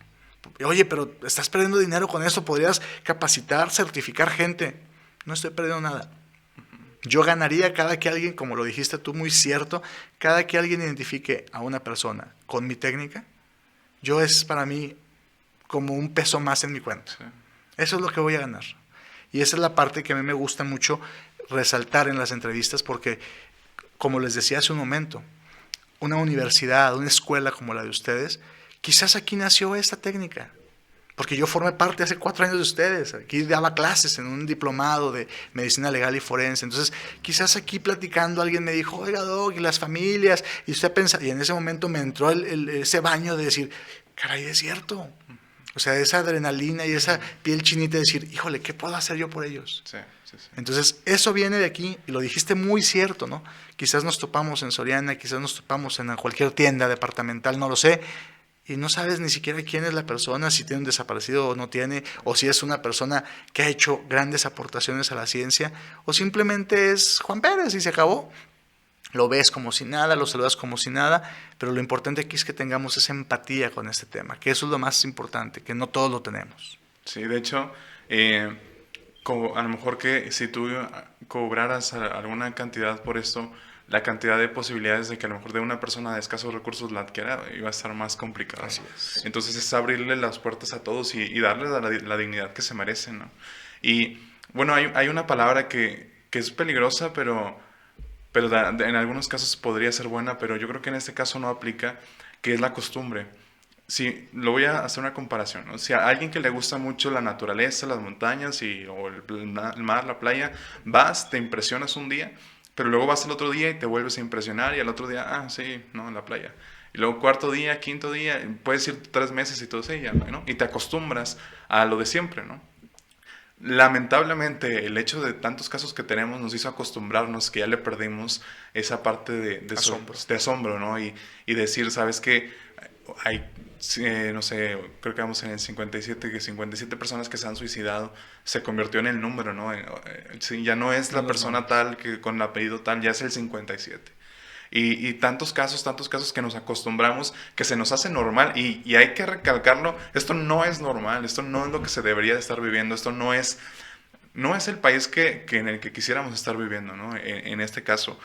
[SPEAKER 2] Oye, pero estás perdiendo dinero con eso, podrías capacitar, certificar gente. No estoy perdiendo nada. Yo ganaría cada que alguien, como lo dijiste tú, muy cierto, cada que alguien identifique a una persona con mi técnica, yo es para mí como un peso más en mi cuenta.
[SPEAKER 1] Sí.
[SPEAKER 2] Eso es lo que voy a ganar. Y esa es la parte que a mí me gusta mucho resaltar en las entrevistas porque, como les decía hace un momento, una universidad, una escuela como la de ustedes, quizás aquí nació esta técnica. Porque yo formé parte hace 4 años de ustedes. Aquí daba clases en un diplomado de medicina legal y forense. Entonces, quizás aquí platicando alguien me dijo, oiga, Doc, y las familias. Y usted pensa, y en ese momento me entró ese baño de decir, caray, es cierto. O sea, esa adrenalina y esa piel chinita de decir, híjole, ¿qué puedo hacer yo por ellos?
[SPEAKER 1] Sí, sí, sí.
[SPEAKER 2] Entonces, eso viene de aquí, y lo dijiste muy cierto, ¿no? Quizás nos topamos en Soriana, quizás nos topamos en cualquier tienda departamental, no lo sé, y no sabes ni siquiera quién es la persona, si tiene un desaparecido o no tiene, o si es una persona que ha hecho grandes aportaciones a la ciencia, o simplemente es Juan Pérez y se acabó. Lo ves como si nada, lo saludas como si nada, pero lo importante aquí es que tengamos esa empatía con este tema, que eso es lo más importante, que no todos lo tenemos.
[SPEAKER 1] Sí, de hecho, a lo mejor que si tú cobraras alguna cantidad por esto, la cantidad de posibilidades de que a lo mejor de una persona de escasos recursos la adquiera iba a estar más complicada.
[SPEAKER 2] Así es.
[SPEAKER 1] Entonces es abrirle las puertas a todos y darles la dignidad que se merecen, ¿no? Y bueno, hay una palabra que es peligrosa, pero en algunos casos podría ser buena, pero yo creo que en este caso no aplica, que es la costumbre. Sí, lo voy a hacer una comparación, ¿no? Si a alguien que le gusta mucho la naturaleza, las montañas o el mar, la playa, vas, te impresionas un día, pero luego vas el otro día y te vuelves a impresionar y al otro día, sí, no, en la playa. Y luego cuarto día, quinto día, puedes ir 3 meses y todo eso, ¿no? Y te acostumbras a lo de siempre, ¿no? Lamentablemente, el hecho de tantos casos que tenemos nos hizo acostumbrarnos que ya le perdimos esa parte de asombro, ¿no? Y decir, ¿sabes qué? Hay, no sé, creo que vamos en el 57, que 57 personas que se han suicidado, se convirtió en el número, ¿no? Sí, ya no es la persona tal que con el apellido tal, ya es el 57. Y tantos casos que nos acostumbramos, que se nos hace normal, y hay que recalcarlo, esto no es normal, esto no es lo que se debería de estar viviendo, esto no es el país que en el que quisiéramos estar viviendo, ¿no? En este caso.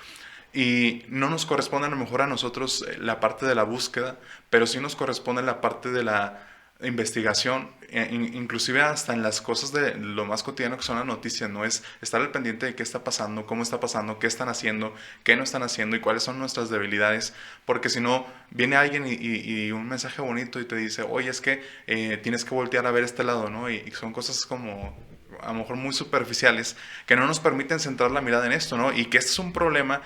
[SPEAKER 1] Y no nos corresponde a lo mejor a nosotros la parte de la búsqueda, pero sí nos corresponde la parte de la investigación, inclusive hasta en las cosas de lo más cotidiano que son las noticias, ¿no? Es estar al pendiente de qué está pasando, cómo está pasando, qué están haciendo, qué no están haciendo y cuáles son nuestras debilidades, porque si no, viene alguien y un mensaje bonito y te dice, oye, es que tienes que voltear a ver este lado, ¿no? Y son cosas como a lo mejor muy superficiales que no nos permiten centrar la mirada en esto, ¿no? Y que este es un problema.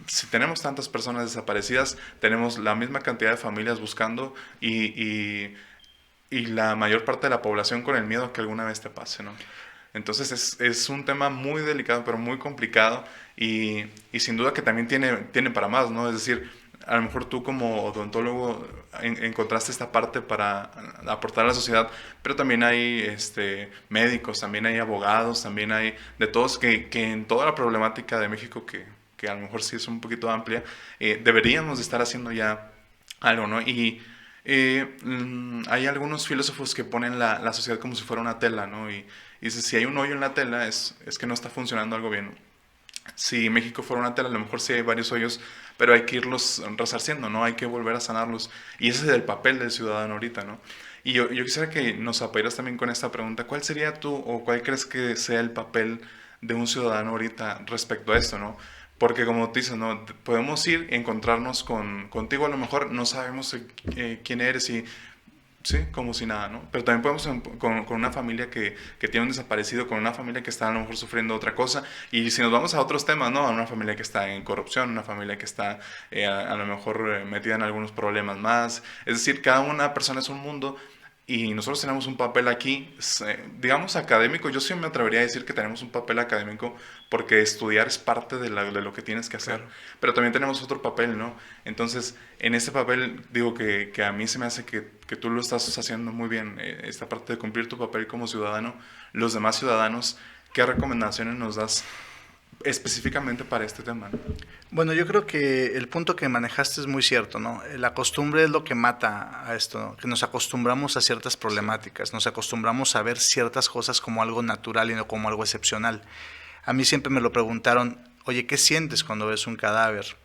[SPEAKER 1] Si tenemos tantas personas desaparecidas, tenemos la misma cantidad de familias buscando y la mayor parte de la población con el miedo a que alguna vez te pase, ¿no? Entonces es un tema muy delicado, pero muy complicado y sin duda que también tiene para más, ¿no? Es decir, a lo mejor tú como odontólogo encontraste esta parte para aportar a la sociedad, pero también hay médicos, también hay abogados, también hay de todos que en toda la problemática de México que a lo mejor sí es un poquito amplia, deberíamos de estar haciendo ya algo, ¿no? Y hay algunos filósofos que ponen la sociedad como si fuera una tela, ¿no? Y dice, si hay un hoyo en la tela es que no está funcionando algo bien. Si México fuera una tela, a lo mejor sí hay varios hoyos, pero hay que irlos resarciendo, ¿no? Hay que volver a sanarlos. Y ese es el papel del ciudadano ahorita, ¿no? Y yo quisiera que nos apoyaras también con esta pregunta. ¿Cuál sería tú o cuál crees que sea el papel de un ciudadano ahorita respecto a esto, ¿no? Porque como tú dices, ¿no? Podemos ir, encontrarnos contigo, a lo mejor no sabemos quién eres y sí, como si nada, ¿no? Pero también podemos con una familia que tiene un desaparecido, con una familia que está a lo mejor sufriendo otra cosa. Y si nos vamos a otros temas, ¿no? A una familia que está en corrupción, una familia que está a lo mejor metida en algunos problemas más. Es decir, cada una persona es un mundo. Y nosotros tenemos un papel aquí, digamos académico, yo sí me atrevería a decir que tenemos un papel académico porque estudiar es parte de lo que tienes que hacer, claro. Pero también tenemos otro papel, ¿no? Entonces, en ese papel, digo que a mí se me hace que tú lo estás haciendo muy bien, esta parte de cumplir tu papel como ciudadano. Los demás ciudadanos, ¿qué recomendaciones nos das específicamente para este tema, ¿no?
[SPEAKER 2] Bueno, yo creo que el punto que manejaste es muy cierto, ¿no? La costumbre es lo que mata a esto, ¿no? Que nos acostumbramos a ciertas problemáticas, nos acostumbramos a ver ciertas cosas como algo natural y no como algo excepcional. A mí siempre me lo preguntaron, oye, ¿qué sientes cuando ves un cadáver?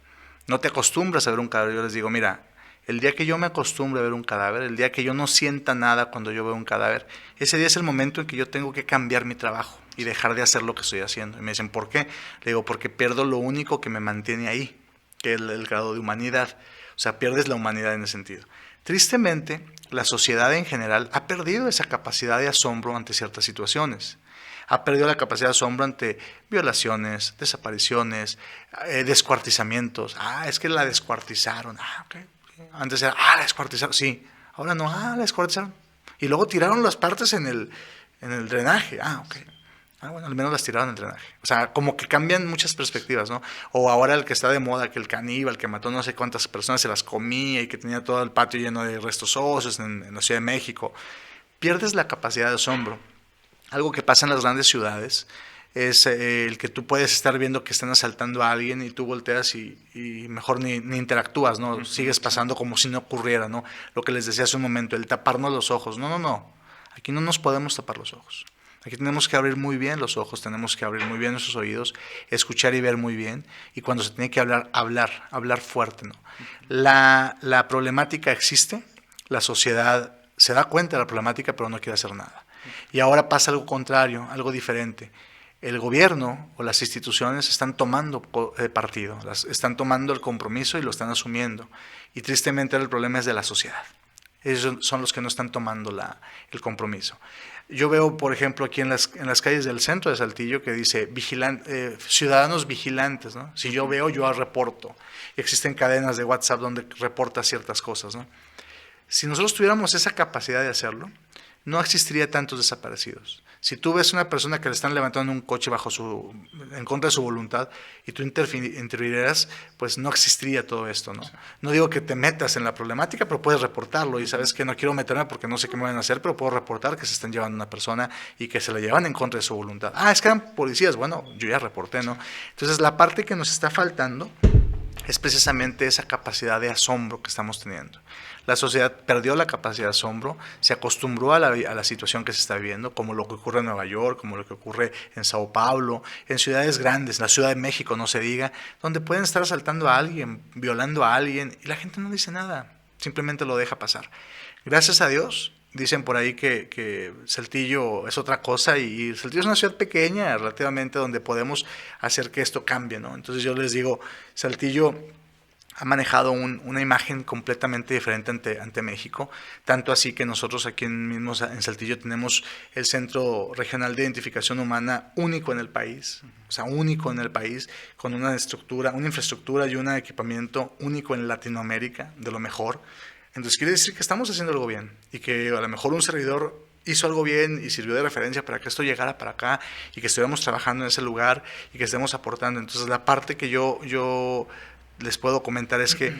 [SPEAKER 2] No te acostumbras a ver un cadáver. Yo les digo, mira, el día que yo me acostumbre a ver un cadáver, el día que yo no sienta nada cuando yo veo un cadáver, ese día es el momento en que yo tengo que cambiar mi trabajo y dejar de hacer lo que estoy haciendo. Y me dicen, ¿por qué? Le digo, porque pierdo lo único que me mantiene ahí, que es el grado de humanidad. O sea, pierdes la humanidad en ese sentido. Tristemente, la sociedad en general ha perdido esa capacidad de asombro ante ciertas situaciones. Ha perdido la capacidad de asombro ante violaciones, desapariciones, descuartizamientos. Ah, es que la descuartizaron. Ah, ok. Antes era, la descuartizaron. Sí. Ahora no, la descuartizaron. Y luego tiraron las partes en el drenaje. Ah, ok. Bueno, al menos las tiraron en el drenaje. O sea, como que cambian muchas perspectivas, ¿no? O ahora el que está de moda, que el caníbal, que mató no sé cuántas personas, se las comía y que tenía todo el patio lleno de restos óseos en la Ciudad de México. Pierdes la capacidad de asombro. Algo que pasa en las grandes ciudades es el que tú puedes estar viendo que están asaltando a alguien y tú volteas y mejor ni interactúas, ¿no? Sigues pasando como si no ocurriera, ¿no? Lo que les decía hace un momento, el taparnos los ojos. No. Aquí no nos podemos tapar los ojos. Aquí tenemos que abrir muy bien los ojos, tenemos que abrir muy bien nuestros oídos, escuchar y ver muy bien. Y cuando se tiene que hablar fuerte, ¿no? La problemática existe, la sociedad se da cuenta de la problemática, pero no quiere hacer nada. Y ahora pasa algo contrario, algo diferente. El gobierno o las instituciones están tomando partido, están tomando el compromiso y lo están asumiendo. Y tristemente el problema es de la sociedad. Ellos son los que no están tomando el compromiso. Yo veo, por ejemplo, aquí en las calles del centro de Saltillo que dice ciudadanos vigilantes, ¿no? Si yo veo, yo reporto. Existen cadenas de WhatsApp donde reporta ciertas cosas, ¿no? Si nosotros tuviéramos esa capacidad de hacerlo, no existiría tantos desaparecidos. Si tú ves una persona que le están levantando un coche en contra de su voluntad y tú intervinieras, pues no existiría todo esto, ¿no? No digo que te metas en la problemática, pero puedes reportarlo y sabes que no quiero meterme porque no sé qué me van a hacer, pero puedo reportar que se están llevando a una persona y que se la llevan en contra de su voluntad. Es que eran policías. Bueno, yo ya reporté, ¿no? Entonces la parte que nos está faltando es precisamente esa capacidad de asombro que estamos teniendo. La sociedad perdió la capacidad de asombro, se acostumbró a la situación que se está viviendo, como lo que ocurre en Nueva York, como lo que ocurre en Sao Paulo, en ciudades grandes, la Ciudad de México, no se diga, donde pueden estar asaltando a alguien, violando a alguien, y la gente no dice nada, simplemente lo deja pasar. Gracias a Dios, dicen por ahí que Saltillo es otra cosa, y Saltillo es una ciudad pequeña relativamente donde podemos hacer que esto cambie, ¿no? Entonces yo les digo, Saltillo ha manejado una imagen completamente diferente ante México, tanto así que nosotros aquí mismo en Saltillo tenemos el Centro Regional de Identificación Humana único en el país, o sea, único en el país, con una infraestructura y un equipamiento único en Latinoamérica, de lo mejor. Entonces quiere decir que estamos haciendo algo bien y que a lo mejor un servidor hizo algo bien y sirvió de referencia para que esto llegara para acá y que estuviéramos trabajando en ese lugar y que estemos aportando. Entonces la parte que yo les puedo comentar es que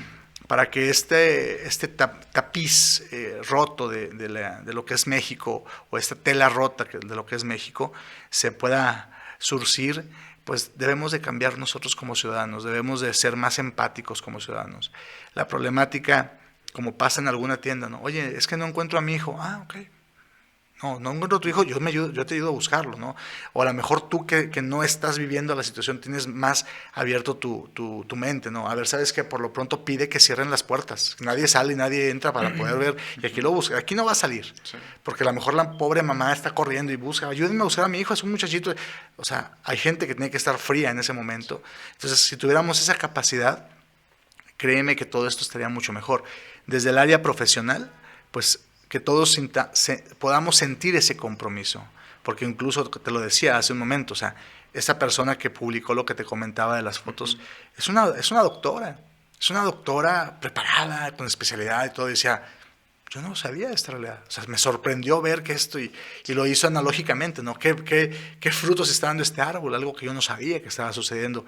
[SPEAKER 2] para que este tapiz roto de lo que es México, o esta tela rota de lo que es México, se pueda surcir, pues debemos de cambiar nosotros como ciudadanos, debemos de ser más empáticos como ciudadanos. La problemática, como pasa en alguna tienda, ¿no? Oye, es que no encuentro a mi hijo. Ok. No encuentro a tu hijo, yo te ayudo a buscarlo, ¿no? O a lo mejor tú que no estás viviendo la situación, tienes más abierto tu mente, ¿no? A ver, ¿sabes qué? Por lo pronto pide que cierren las puertas. Nadie sale y nadie entra para poder ver. Y aquí lo busca. Aquí no va a salir. Sí. Porque a lo mejor la pobre mamá está corriendo y busca. Ayúdenme a buscar a mi hijo, es un muchachito. O sea, hay gente que tiene que estar fría en ese momento. Entonces, si tuviéramos esa capacidad, créeme que todo esto estaría mucho mejor. Desde el área profesional, pues que todos podamos sentir ese compromiso, porque incluso te lo decía hace un momento, o sea, esta persona que publicó lo que te comentaba de las fotos, es una doctora preparada, con especialidad y todo, y decía, yo no sabía esta realidad, o sea, me sorprendió ver que esto, y lo hizo analógicamente, ¿no? ¿Qué frutos está dando este árbol? Algo que yo no sabía que estaba sucediendo.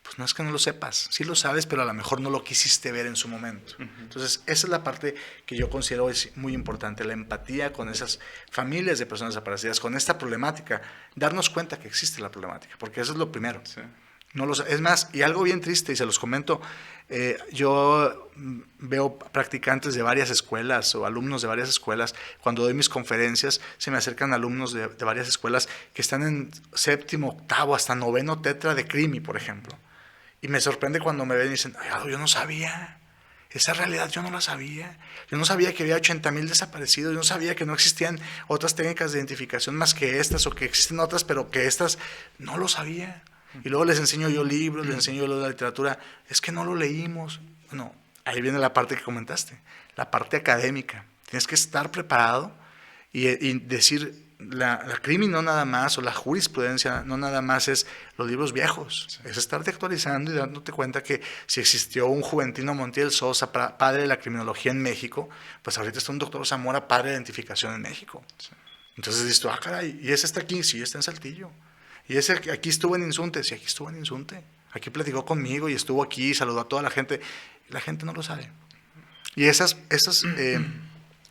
[SPEAKER 2] Pues no es que no lo sepas, sí lo sabes, pero a lo mejor no lo quisiste ver en su momento. Entonces, esa es la parte que yo considero es muy importante, la empatía con esas familias de personas desaparecidas, con esta problemática, darnos cuenta que existe la problemática, porque eso es lo primero.
[SPEAKER 1] Sí.
[SPEAKER 2] Es más, y algo bien triste, y se los comento, yo veo practicantes de varias escuelas o alumnos de varias escuelas, cuando doy mis conferencias, se me acercan alumnos de varias escuelas que están en séptimo, octavo, hasta noveno tetra de CRIMI, por ejemplo. Y me sorprende cuando me ven y dicen, ay, yo no sabía, esa realidad yo no la sabía. Yo no sabía que había 80,000 desaparecidos, yo no sabía que no existían otras técnicas de identificación más que estas, o que existen otras, pero que estas no lo sabía. Y luego les enseño yo libros, les enseño yo la literatura, es que no lo leímos. Bueno, ahí viene la parte que comentaste, la parte académica. Tienes que estar preparado y decir, la CRIMI no nada más, o la jurisprudencia no nada más es los libros viejos, sí. Es estarte actualizando y dándote cuenta que si existió un Juventino Montiel Sosa, padre de la criminología en México, pues ahorita está un doctor Zamora, padre de identificación en México. Sí. Entonces dices tú, caray, ¿y ese está aquí? Sí, está en Saltillo. Y ese aquí estuvo en Insunte, sí, aquí estuvo en Insunte. Aquí platicó conmigo y estuvo aquí, saludó a toda la gente. La gente no lo sabe. Y esas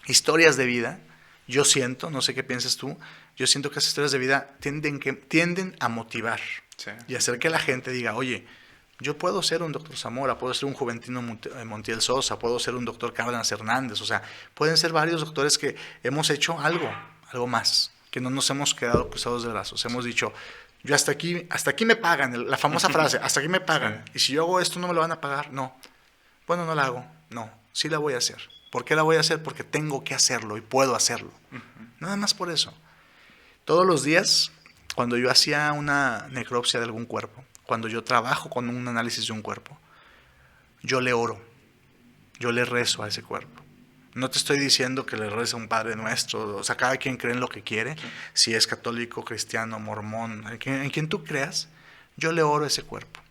[SPEAKER 2] historias de vida, yo siento, no sé qué piensas tú, yo siento que esas historias de vida tienden a motivar, sí, y hacer que la gente diga, oye, yo puedo ser un doctor Zamora, puedo ser un Juventino Montiel Sosa, puedo ser un doctor Cárdenas Hernández, o sea, pueden ser varios doctores que hemos hecho algo más, que no nos hemos quedado cruzados de brazos, hemos dicho, yo hasta aquí me pagan, la famosa frase, hasta aquí me pagan, sí, y si yo hago esto no me lo van a pagar, no, bueno, no la hago, no, sí la voy a hacer. ¿Por qué la voy a hacer? Porque tengo que hacerlo y puedo hacerlo. Nada más por eso. Todos los días, cuando yo hacía una necropsia de algún cuerpo, cuando yo trabajo con un análisis de un cuerpo, yo le oro, yo le rezo a ese cuerpo. No te estoy diciendo que le rezo a un Padre Nuestro, o sea, cada quien cree en lo que quiere, sí, si es católico, cristiano, mormón, en quien tú creas, yo le oro a ese cuerpo.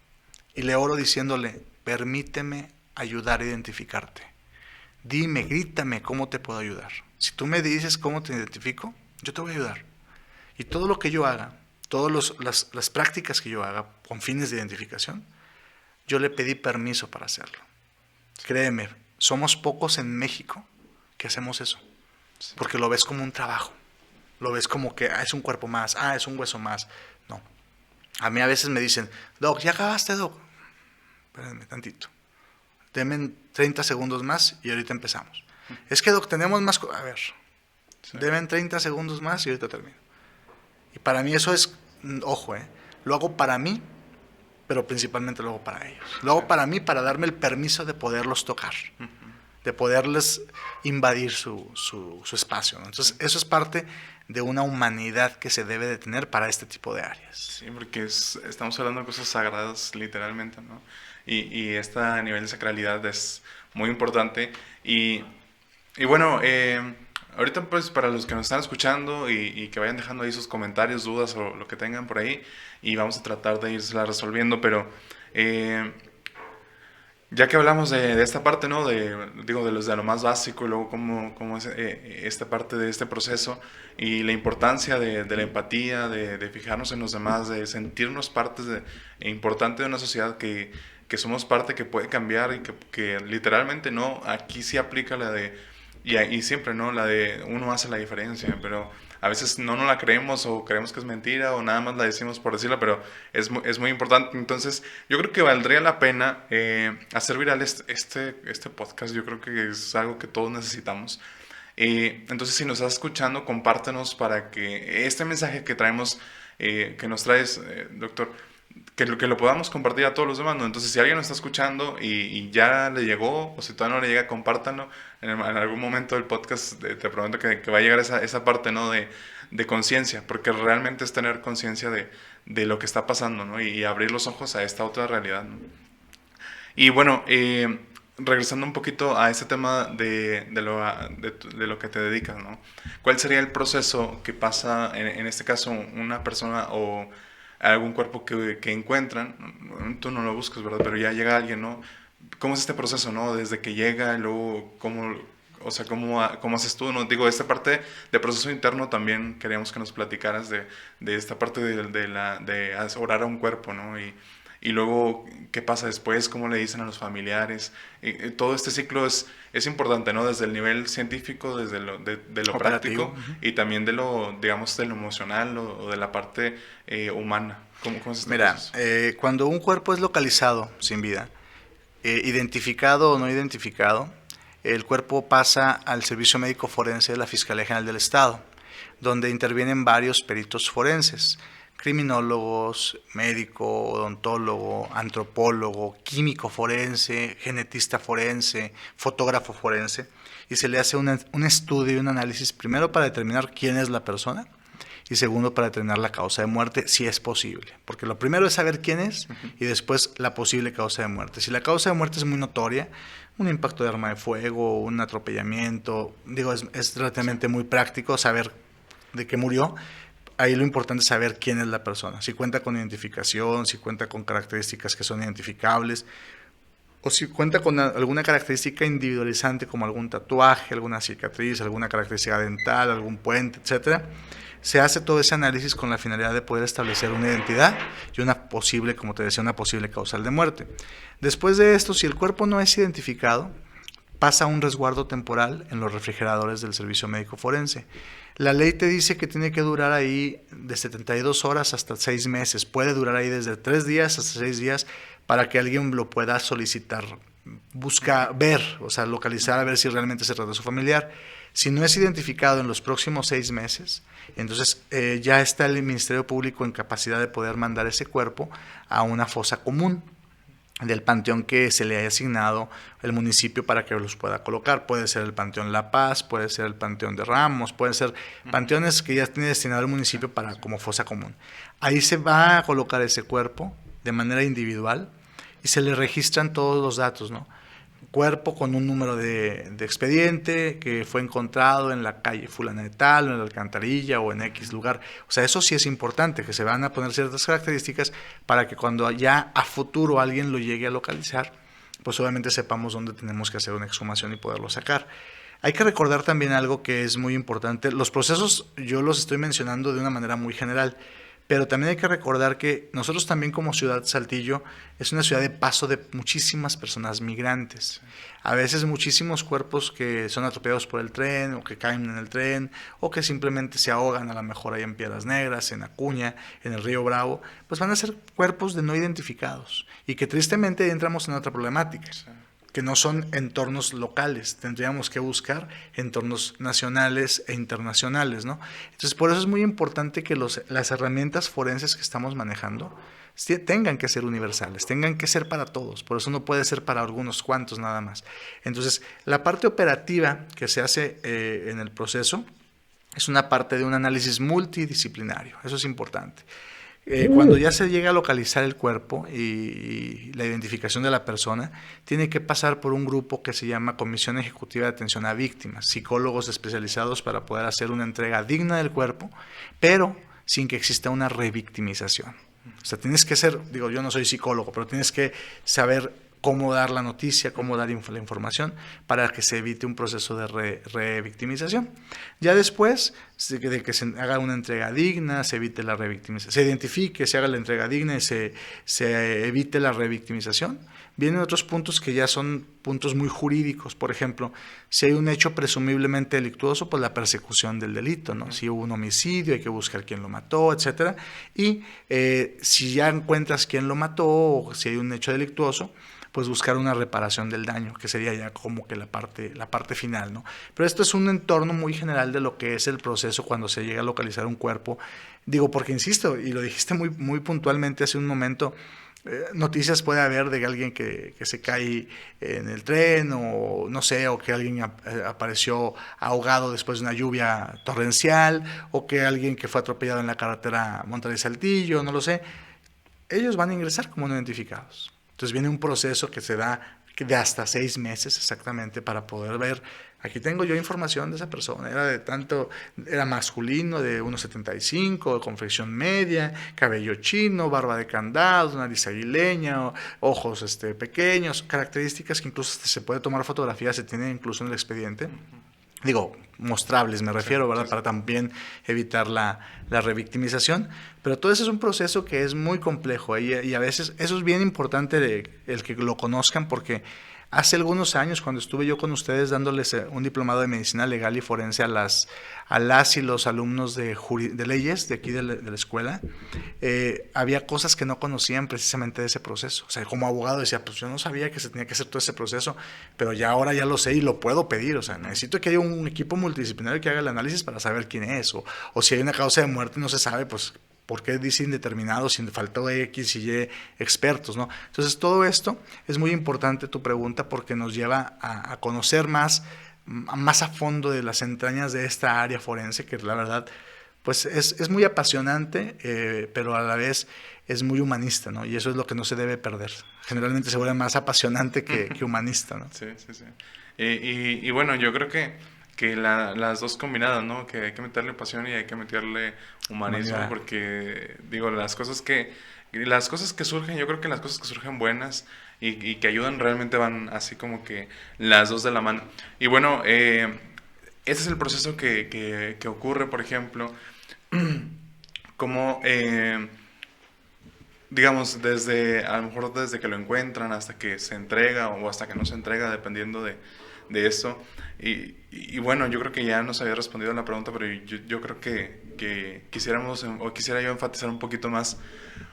[SPEAKER 2] Y le oro diciéndole, permíteme ayudar a identificarte. Dime, grítame cómo te puedo ayudar. Si tú me dices cómo te identifico, yo te voy a ayudar. Y todo lo que yo haga, todas las prácticas que yo haga con fines de identificación, yo le pedí permiso para hacerlo. Créeme, somos pocos en México que hacemos eso. Porque lo ves como un trabajo. Lo ves como que es un cuerpo más, es un hueso más. No. A mí a veces me dicen, Doc, ¿ya acabaste, Doc? Espérenme tantito. Denme 30 segundos más y ahorita empezamos. Es que, Doc, tenemos más... A ver, sí, denme 30 segundos más y ahorita termino. Y para mí eso es... Ojo, lo hago para mí, pero principalmente lo hago para ellos. Lo hago para mí, para darme el permiso de poderlos tocar, de poderles invadir su espacio, ¿no? Entonces, eso es parte de una humanidad que se debe de tener para este tipo de áreas.
[SPEAKER 1] Sí, porque estamos hablando de cosas sagradas, literalmente, ¿no? Y este nivel de sacralidad es muy importante. Y bueno, ahorita pues para los que nos están escuchando y que vayan dejando ahí sus comentarios, dudas o lo que tengan por ahí, y vamos a tratar de irla resolviendo, pero ya que hablamos de esta parte, ¿no? De lo más básico, y luego cómo es esta parte de este proceso y la importancia de la empatía, de fijarnos en los demás, de sentirnos importante de una sociedad que somos parte, que puede cambiar y que literalmente, ¿no? Aquí sí aplica la de, y siempre, ¿no? La de uno hace la diferencia, pero a veces no nos la creemos o creemos que es mentira o nada más la decimos por decirla, pero es muy importante. Entonces yo creo que valdría la pena hacer viral este podcast. Yo creo que es algo que todos necesitamos. Entonces si nos estás escuchando, compártenos para que este mensaje que traemos, que nos traes, doctor, que lo podamos compartir a todos los demás, ¿no? Entonces, si alguien nos está escuchando y ya le llegó, o si todavía no le llega, compártanlo. En algún momento del podcast te prometo que va a llegar esa parte, ¿no? De conciencia, porque realmente es tener conciencia de lo que está pasando, ¿no? Y abrir los ojos a esta otra realidad, ¿no? Y bueno, regresando un poquito a ese tema de lo que te dedicas, ¿no? ¿Cuál sería el proceso que pasa, en este caso, una persona o algún cuerpo que encuentran? Tú no lo buscas, ¿verdad? Pero ya llega alguien, ¿no? ¿Cómo es este proceso, no? Desde que llega, luego, ¿cómo haces tú, no? Digo, esta parte de proceso interno también queríamos que nos platicaras de esta parte de orar a un cuerpo, ¿no? y luego qué pasa después, cómo le dicen a los familiares. Todo este ciclo es importante, ¿no? Desde el nivel científico, desde de lo
[SPEAKER 2] Operativo.
[SPEAKER 1] práctico y también de lo, digamos, de lo emocional o de la parte humana. ¿Cómo es este
[SPEAKER 2] Mira,
[SPEAKER 1] proceso?
[SPEAKER 2] cuando un cuerpo es localizado sin vida, identificado o no identificado, el cuerpo pasa al Servicio Médico Forense de la Fiscalía General del Estado, donde intervienen varios peritos forenses, criminólogos, médico, odontólogo, antropólogo, químico forense, genetista forense, fotógrafo forense, y se le hace un estudio y un análisis primero para determinar quién es la persona, y segundo para determinar la causa de muerte si es posible, porque lo primero es saber quién es y después la posible causa de muerte. Si la causa de muerte es muy notoria, un impacto de arma de fuego, un atropellamiento, digo, es relativamente muy práctico saber de qué murió. Ahí lo importante es saber quién es la persona, si cuenta con identificación, si cuenta con características que son identificables, o si cuenta con alguna característica individualizante como algún tatuaje, alguna cicatriz, alguna característica dental, algún puente, etcétera. Se hace todo ese análisis con la finalidad de poder establecer una identidad y una posible, como te decía, una posible causal de muerte. Después de esto, si el cuerpo no es identificado, pasa a un resguardo temporal en los refrigeradores del Servicio Médico Forense. La ley te dice que tiene que durar ahí de 72 horas hasta 6 meses. Puede durar ahí desde 3 días hasta 6 días para que alguien lo pueda solicitar, buscar, ver, o sea, localizar a ver si realmente se trata de su familiar. Si no es identificado en los próximos 6 meses, entonces ya está el Ministerio Público en capacidad de poder mandar ese cuerpo a una fosa común del panteón que se le haya asignado el municipio para que los pueda colocar. Puede ser el Panteón La Paz, puede ser el Panteón de Ramos, puede ser panteones que ya tiene destinado el municipio para como fosa común. Ahí se va a colocar ese cuerpo de manera individual y se le registran todos los datos, ¿no? Cuerpo con un número de expediente que fue encontrado en la calle fulana de tal, o en la alcantarilla o en X lugar. O sea, eso sí es importante, que se van a poner ciertas características para que cuando ya a futuro alguien lo llegue a localizar, pues obviamente sepamos dónde tenemos que hacer una exhumación y poderlo sacar. Hay que recordar también algo que es muy importante. Los procesos yo los estoy mencionando de una manera muy general, pero también hay que recordar que nosotros también como ciudad Saltillo es una ciudad de paso de muchísimas personas migrantes. A veces muchísimos cuerpos que son atropellados por el tren o que caen en el tren o que simplemente se ahogan a lo mejor ahí en Piedras Negras, en Acuña, en el Río Bravo, pues van a ser cuerpos de no identificados y que tristemente entramos en otra problemática, que no son entornos locales, tendríamos que buscar entornos nacionales e internacionales, ¿no? Entonces, por eso es muy importante que las herramientas forenses que estamos manejando tengan que ser universales, tengan que ser para todos, por eso no puede ser para algunos cuantos nada más. Entonces, la parte operativa que se hace en el proceso es una parte de un análisis multidisciplinario, eso es importante. Cuando ya se llega a localizar el cuerpo y la identificación de la persona, tiene que pasar por un grupo que se llama Comisión Ejecutiva de Atención a Víctimas, psicólogos especializados para poder hacer una entrega digna del cuerpo, pero sin que exista una revictimización. O sea, tienes que ser, digo, yo no soy psicólogo, pero tienes que saber cómo dar la noticia, cómo dar la información para que se evite un proceso de revictimización. Ya después de que se haga una entrega digna, se evite la revictimización, se identifique, se haga la entrega digna y se evite la revictimización, vienen otros puntos que ya son puntos muy jurídicos. Por ejemplo, si hay un hecho presumiblemente delictuoso, pues la persecución del delito, ¿no? Si hubo un homicidio, hay que buscar quién lo mató, etcétera. Y si ya encuentras quién lo mató o si hay un hecho delictuoso, pues buscar una reparación del daño, que sería ya como que la parte final, ¿no? Pero esto es un entorno muy general de lo que es el proceso cuando se llega a localizar un cuerpo. Digo, porque insisto, y lo dijiste muy, muy puntualmente hace un momento, noticias puede haber de alguien que se cae en el tren o no sé, o que alguien apareció ahogado después de una lluvia torrencial, o que alguien que fue atropellado en la carretera Monterrey-Saltillo, no lo sé. Ellos van a ingresar como no identificados. Entonces viene un proceso que se da de hasta 6 meses exactamente para poder ver, aquí tengo yo información de esa persona, era masculino de 1,75, de complexión media, cabello chino, barba de candado, nariz aguileña, ojos pequeños, características que incluso se puede tomar fotografías, se tiene incluso en el expediente. Digo, mostrables me refiero,
[SPEAKER 1] Sí,
[SPEAKER 2] ¿verdad?
[SPEAKER 1] sí, sí.
[SPEAKER 2] Para también evitar la revictimización. Pero todo eso es un proceso que es muy complejo y a veces eso es bien importante el que lo conozcan porque hace algunos años cuando estuve yo con ustedes dándoles un diplomado de medicina legal y forense a las y los alumnos de leyes de aquí de la escuela, había cosas que no conocían precisamente de ese proceso. O sea, como abogado decía, pues yo no sabía que se tenía que hacer todo ese proceso, pero ya ahora ya lo sé y lo puedo pedir. O sea, necesito que haya un equipo multidisciplinario que haga el análisis para saber quién es. O si hay una causa de muerte y no se sabe, pues ¿por qué dice indeterminado si faltó X y Y expertos, ¿no? Entonces, todo esto es muy importante tu pregunta porque nos lleva a conocer más a fondo de las entrañas de esta área forense, que la verdad, pues es muy apasionante, pero a la vez es muy humanista, ¿no? Y eso es lo que no se debe perder. Generalmente se vuelve más apasionante que humanista, ¿no?
[SPEAKER 1] Sí, sí, sí. Y bueno, yo creo que las dos combinadas, ¿no? Que hay que meterle pasión y hay que meterle humanismo,
[SPEAKER 2] Humanidad.
[SPEAKER 1] porque digo, las cosas que surgen, yo creo que las cosas que surgen buenas y que ayudan realmente van así como que las dos de la mano. Y bueno, ese es el proceso que ocurre, por ejemplo, como digamos, a lo mejor desde que lo encuentran hasta que se entrega o hasta que no se entrega, dependiendo de eso. Y bueno, yo creo que ya nos había respondido la pregunta, pero yo creo que quisiéramos, o quisiera yo enfatizar un poquito más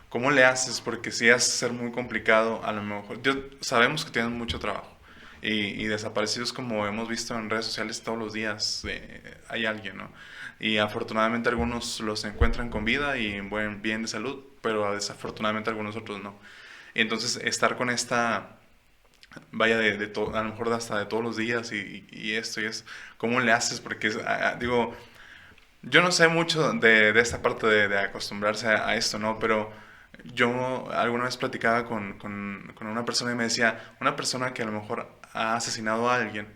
[SPEAKER 1] cómo le haces, porque si es ser muy complicado, a lo mejor, sabemos que tienen mucho trabajo. Y desaparecidos, como hemos visto en redes sociales todos los días, hay alguien, ¿no? Y afortunadamente algunos los encuentran con vida y en bien de salud, pero desafortunadamente algunos otros no. Y entonces estar con esta, vaya, a lo mejor hasta de todos los días y esto y es, ¿cómo le haces? Porque digo, yo no sé mucho de esta parte de acostumbrarse a esto, ¿no? Pero yo alguna vez platicaba con una persona y me decía, una persona que a lo mejor ha asesinado a alguien,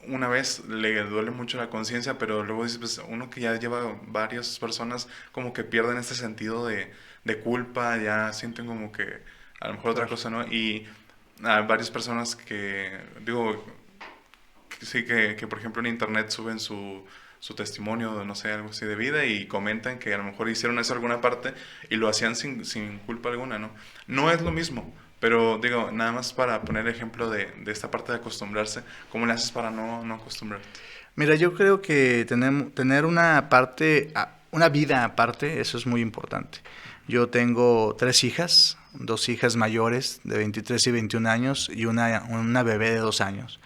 [SPEAKER 1] una vez le duele mucho la conciencia, pero luego dice, pues uno que ya lleva varias personas como que pierden este sentido de culpa, ya sienten como que a lo mejor otra
[SPEAKER 2] Claro.
[SPEAKER 1] cosa, ¿no? Y a varias personas digo, sí, que por ejemplo en internet suben su testimonio, no sé, algo así de vida y comentan que a lo mejor hicieron eso alguna parte y lo hacían sin culpa alguna, ¿no? No es lo mismo, pero digo, nada más para poner ejemplo de esta parte de acostumbrarse, ¿cómo le haces para no acostumbrarte?
[SPEAKER 2] Mira, yo creo que tener una vida aparte, eso es muy importante. Yo tengo 3 hijas, 2 hijas mayores de 23 y 21 años y una bebé de 2 años.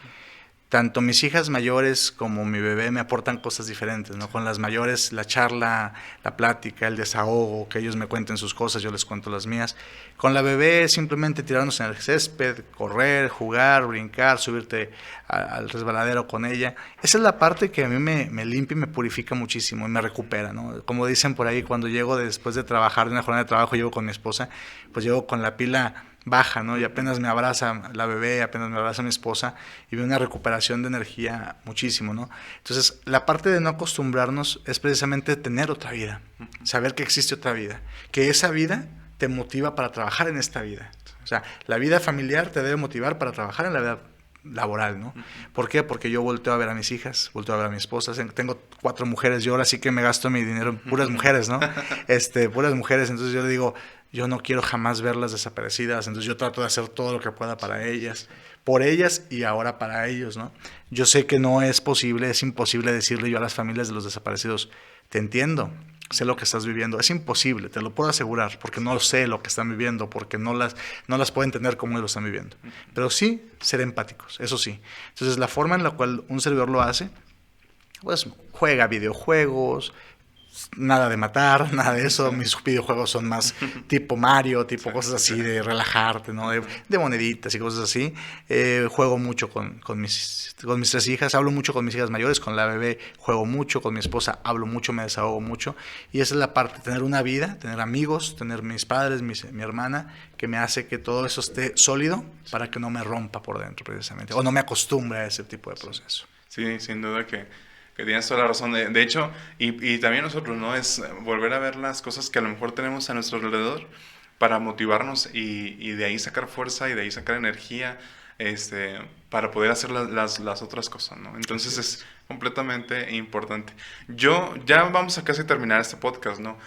[SPEAKER 2] Tanto mis hijas mayores como mi bebé me aportan cosas diferentes, ¿no? Con las mayores la charla, la plática, el desahogo, que ellos me cuenten sus cosas, yo les cuento las mías. Con la bebé simplemente tirarnos en el césped, correr, jugar, brincar, subirte al resbaladero con ella. Esa es la parte que a mí me limpia y me purifica muchísimo y me recupera, ¿no? Como dicen por ahí, cuando llego después de trabajar, de una jornada de trabajo, llego con mi esposa, pues llego con la pila baja, ¿no? Y apenas me abraza la bebé, apenas me abraza mi esposa y veo una recuperación de energía muchísimo, ¿no? Entonces, la parte de no acostumbrarnos es precisamente tener otra vida, saber que existe otra vida, que esa vida te motiva para trabajar en esta vida. O sea, la vida familiar te debe motivar para trabajar en la vida laboral, ¿no? ¿Por qué? Porque yo volteo a ver a mis hijas, volteo a ver a mi esposa, tengo 4 mujeres, yo ahora sí que me gasto mi dinero en puras mujeres, ¿no? Puras mujeres, entonces yo le digo, yo no quiero jamás verlas desaparecidas, entonces yo trato de hacer todo lo que pueda para ellas, por ellas y ahora para ellos, ¿no? Yo sé que no es posible, es imposible decirle yo a las familias de los desaparecidos, te entiendo, sé lo que estás viviendo, es imposible, te lo puedo asegurar, porque no sé lo que están viviendo, porque no las puedo entender cómo ellos lo están viviendo, pero sí ser empáticos, eso sí. Entonces la forma en la cual un servidor lo hace, pues juega videojuegos, nada de matar, nada de eso. Mis videojuegos son más tipo Mario, tipo cosas así de relajarte, ¿no? De moneditas y cosas así. Juego mucho con mis 3 hijas, hablo mucho con mis hijas mayores, con la bebé juego mucho, con mi esposa hablo mucho, me desahogo mucho. Y esa es la parte, tener una vida, tener amigos, tener mis padres, mi hermana, que me hace que todo eso esté sólido para que no me rompa por dentro precisamente, o no me acostumbre a ese tipo de proceso.
[SPEAKER 1] Sí, sin duda que tienes toda la razón. De hecho, y también nosotros, ¿no? Es volver a ver las cosas que a lo mejor tenemos a nuestro alrededor para motivarnos y de ahí sacar fuerza y de ahí sacar energía para poder hacer las otras cosas, ¿no? Entonces es completamente importante. Ya vamos a casi terminar este podcast, ¿no?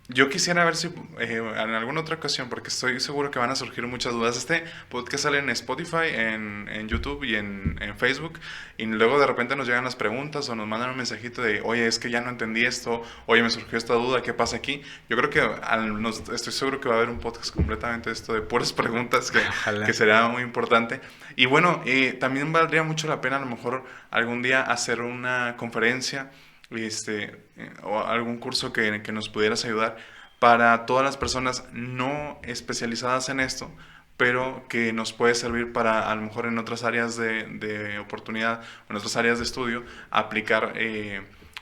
[SPEAKER 1] Yo quisiera ver si en alguna otra ocasión, porque estoy seguro que van a surgir muchas dudas. Este podcast sale en Spotify, en YouTube y en Facebook. Y luego de repente nos llegan las preguntas o nos mandan un mensajito de, oye, es que ya no entendí esto, oye, me surgió esta duda, ¿qué pasa aquí? Yo creo que estoy seguro que va a haber un podcast completamente de esto, de puras preguntas, que será muy importante. Y bueno, también valdría mucho la pena a lo mejor algún día hacer una conferencia o algún curso que nos pudieras ayudar para todas las personas no especializadas en esto, pero que nos puede servir para a lo mejor en otras áreas de oportunidad o en otras áreas de estudio aplicar,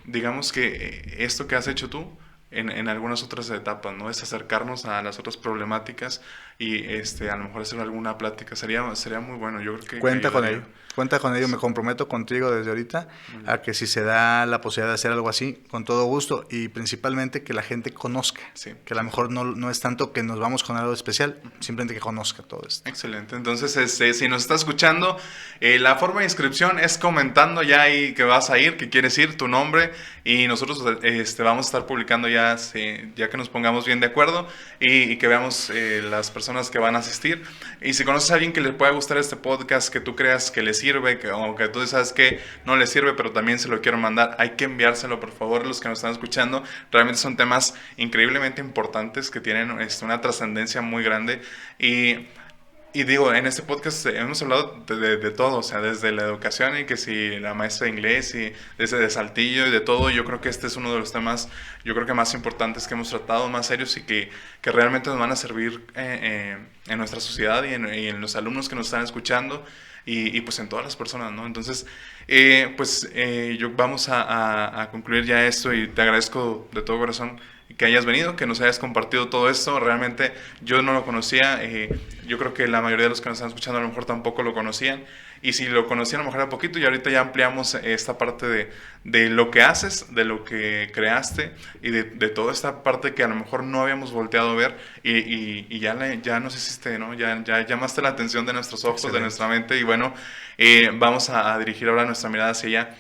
[SPEAKER 1] digamos que esto que has hecho tú en algunas otras etapas, ¿no? Es acercarnos a las otras problemáticas y a lo mejor hacer alguna plática. Sería muy bueno. Yo creo que
[SPEAKER 2] cuenta con ello, me comprometo contigo desde ahorita a que si se da la posibilidad de hacer algo así, con todo gusto, y principalmente que la gente conozca, que a lo mejor no es tanto que nos vamos con algo especial, simplemente que conozca todo esto.
[SPEAKER 1] Excelente. Entonces, si nos está escuchando, la forma de inscripción es comentando ya ahí que vas a ir, que quieres ir, tu nombre, y nosotros vamos a estar publicando ya que nos pongamos bien de acuerdo y que veamos las personas que van a asistir. Y si conoces a alguien que le pueda gustar este podcast, que tú creas que le sirve, o que tú sabes que no le sirve, pero también se lo quiero mandar, hay que enviárselo, por favor, los que nos están escuchando. Realmente son temas increíblemente importantes que tienen una trascendencia muy grande. Y digo, en este podcast hemos hablado de todo, o sea, desde la educación y que si la maestra de inglés y desde de Saltillo y de todo. Yo creo que este es uno de los temas, yo creo que más importantes que hemos tratado, más serios y que realmente nos van a servir en nuestra sociedad y en los alumnos que nos están escuchando y pues en todas las personas, ¿no? Entonces, vamos a concluir ya esto y te agradezco de todo corazón que hayas venido, que nos hayas compartido todo esto. Realmente yo no lo conocía, yo creo que la mayoría de los que nos están escuchando a lo mejor tampoco lo conocían, y si lo conocían a lo mejor era poquito, y ahorita ya ampliamos esta parte de lo que haces, de lo que creaste y de toda esta parte que a lo mejor no habíamos volteado a ver y ya nos hiciste, ¿no? Ya llamaste la atención de nuestros ojos, de nuestra mente, y bueno, vamos a dirigir ahora nuestra mirada hacia allá.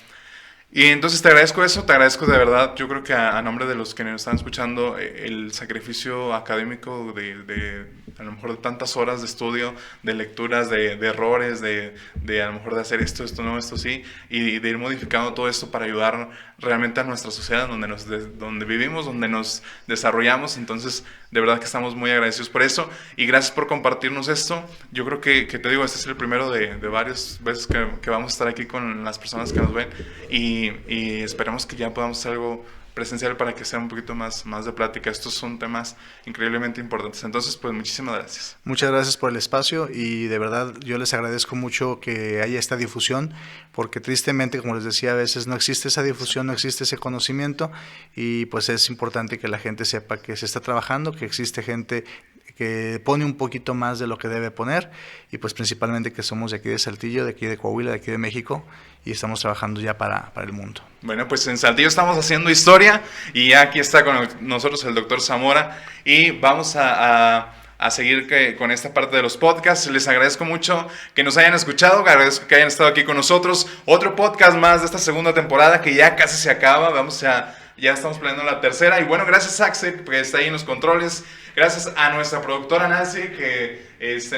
[SPEAKER 1] Y entonces te agradezco eso, te agradezco de verdad. Yo creo que a nombre de los que nos están escuchando, el sacrificio académico de a lo mejor de tantas horas de estudio, de lecturas, de errores, de a lo mejor de hacer esto no, esto sí, y de ir modificando todo esto para ayudar realmente a nuestra sociedad donde vivimos, donde nos desarrollamos. Entonces, de verdad que estamos muy agradecidos por eso y gracias por compartirnos esto. Yo creo que te digo, este es el primero de varias veces que vamos a estar aquí con las personas que nos ven y esperamos que ya podamos hacer algo presencial para que sea un poquito más de plática. Estos son temas increíblemente importantes. Entonces, pues muchísimas gracias.
[SPEAKER 2] Muchas gracias por el espacio y de verdad yo les agradezco mucho que haya esta difusión, porque tristemente, como les decía, a veces no existe esa difusión, no existe ese conocimiento y pues es importante que la gente sepa que se está trabajando, que existe gente que pone un poquito más de lo que debe poner y pues principalmente que somos de aquí de Saltillo, de aquí de Coahuila, de aquí de México y estamos trabajando ya para el mundo.
[SPEAKER 1] Bueno, pues en Saltillo estamos haciendo historia y ya aquí está con nosotros el doctor Zamora y vamos a seguir con esta parte de los podcasts. Les agradezco mucho que nos hayan escuchado, agradezco que hayan estado aquí con nosotros. Otro podcast más de esta segunda temporada que ya casi se acaba, ya estamos planeando la tercera. Y bueno, gracias a Axel, que está ahí en los controles. Gracias a nuestra productora Nancy, que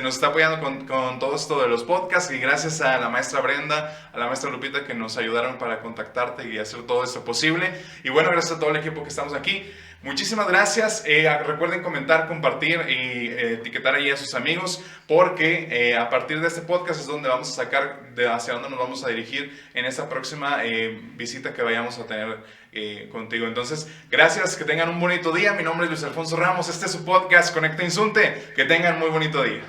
[SPEAKER 1] nos está apoyando con todo esto de los podcasts. Y gracias a la maestra Brenda, a la maestra Lupita, que nos ayudaron para contactarte y hacer todo esto posible. Y bueno, gracias a todo el equipo que estamos aquí. Muchísimas gracias. Recuerden comentar, compartir y etiquetar ahí a sus amigos, porque a partir de este podcast es donde vamos a sacar hacia dónde nos vamos a dirigir en esta próxima visita que vayamos a tener contigo. Entonces, gracias, que tengan un bonito día. Mi nombre es Luis Alfonso Ramos. Este es su podcast Conecta Insunte. Que tengan muy bonito día.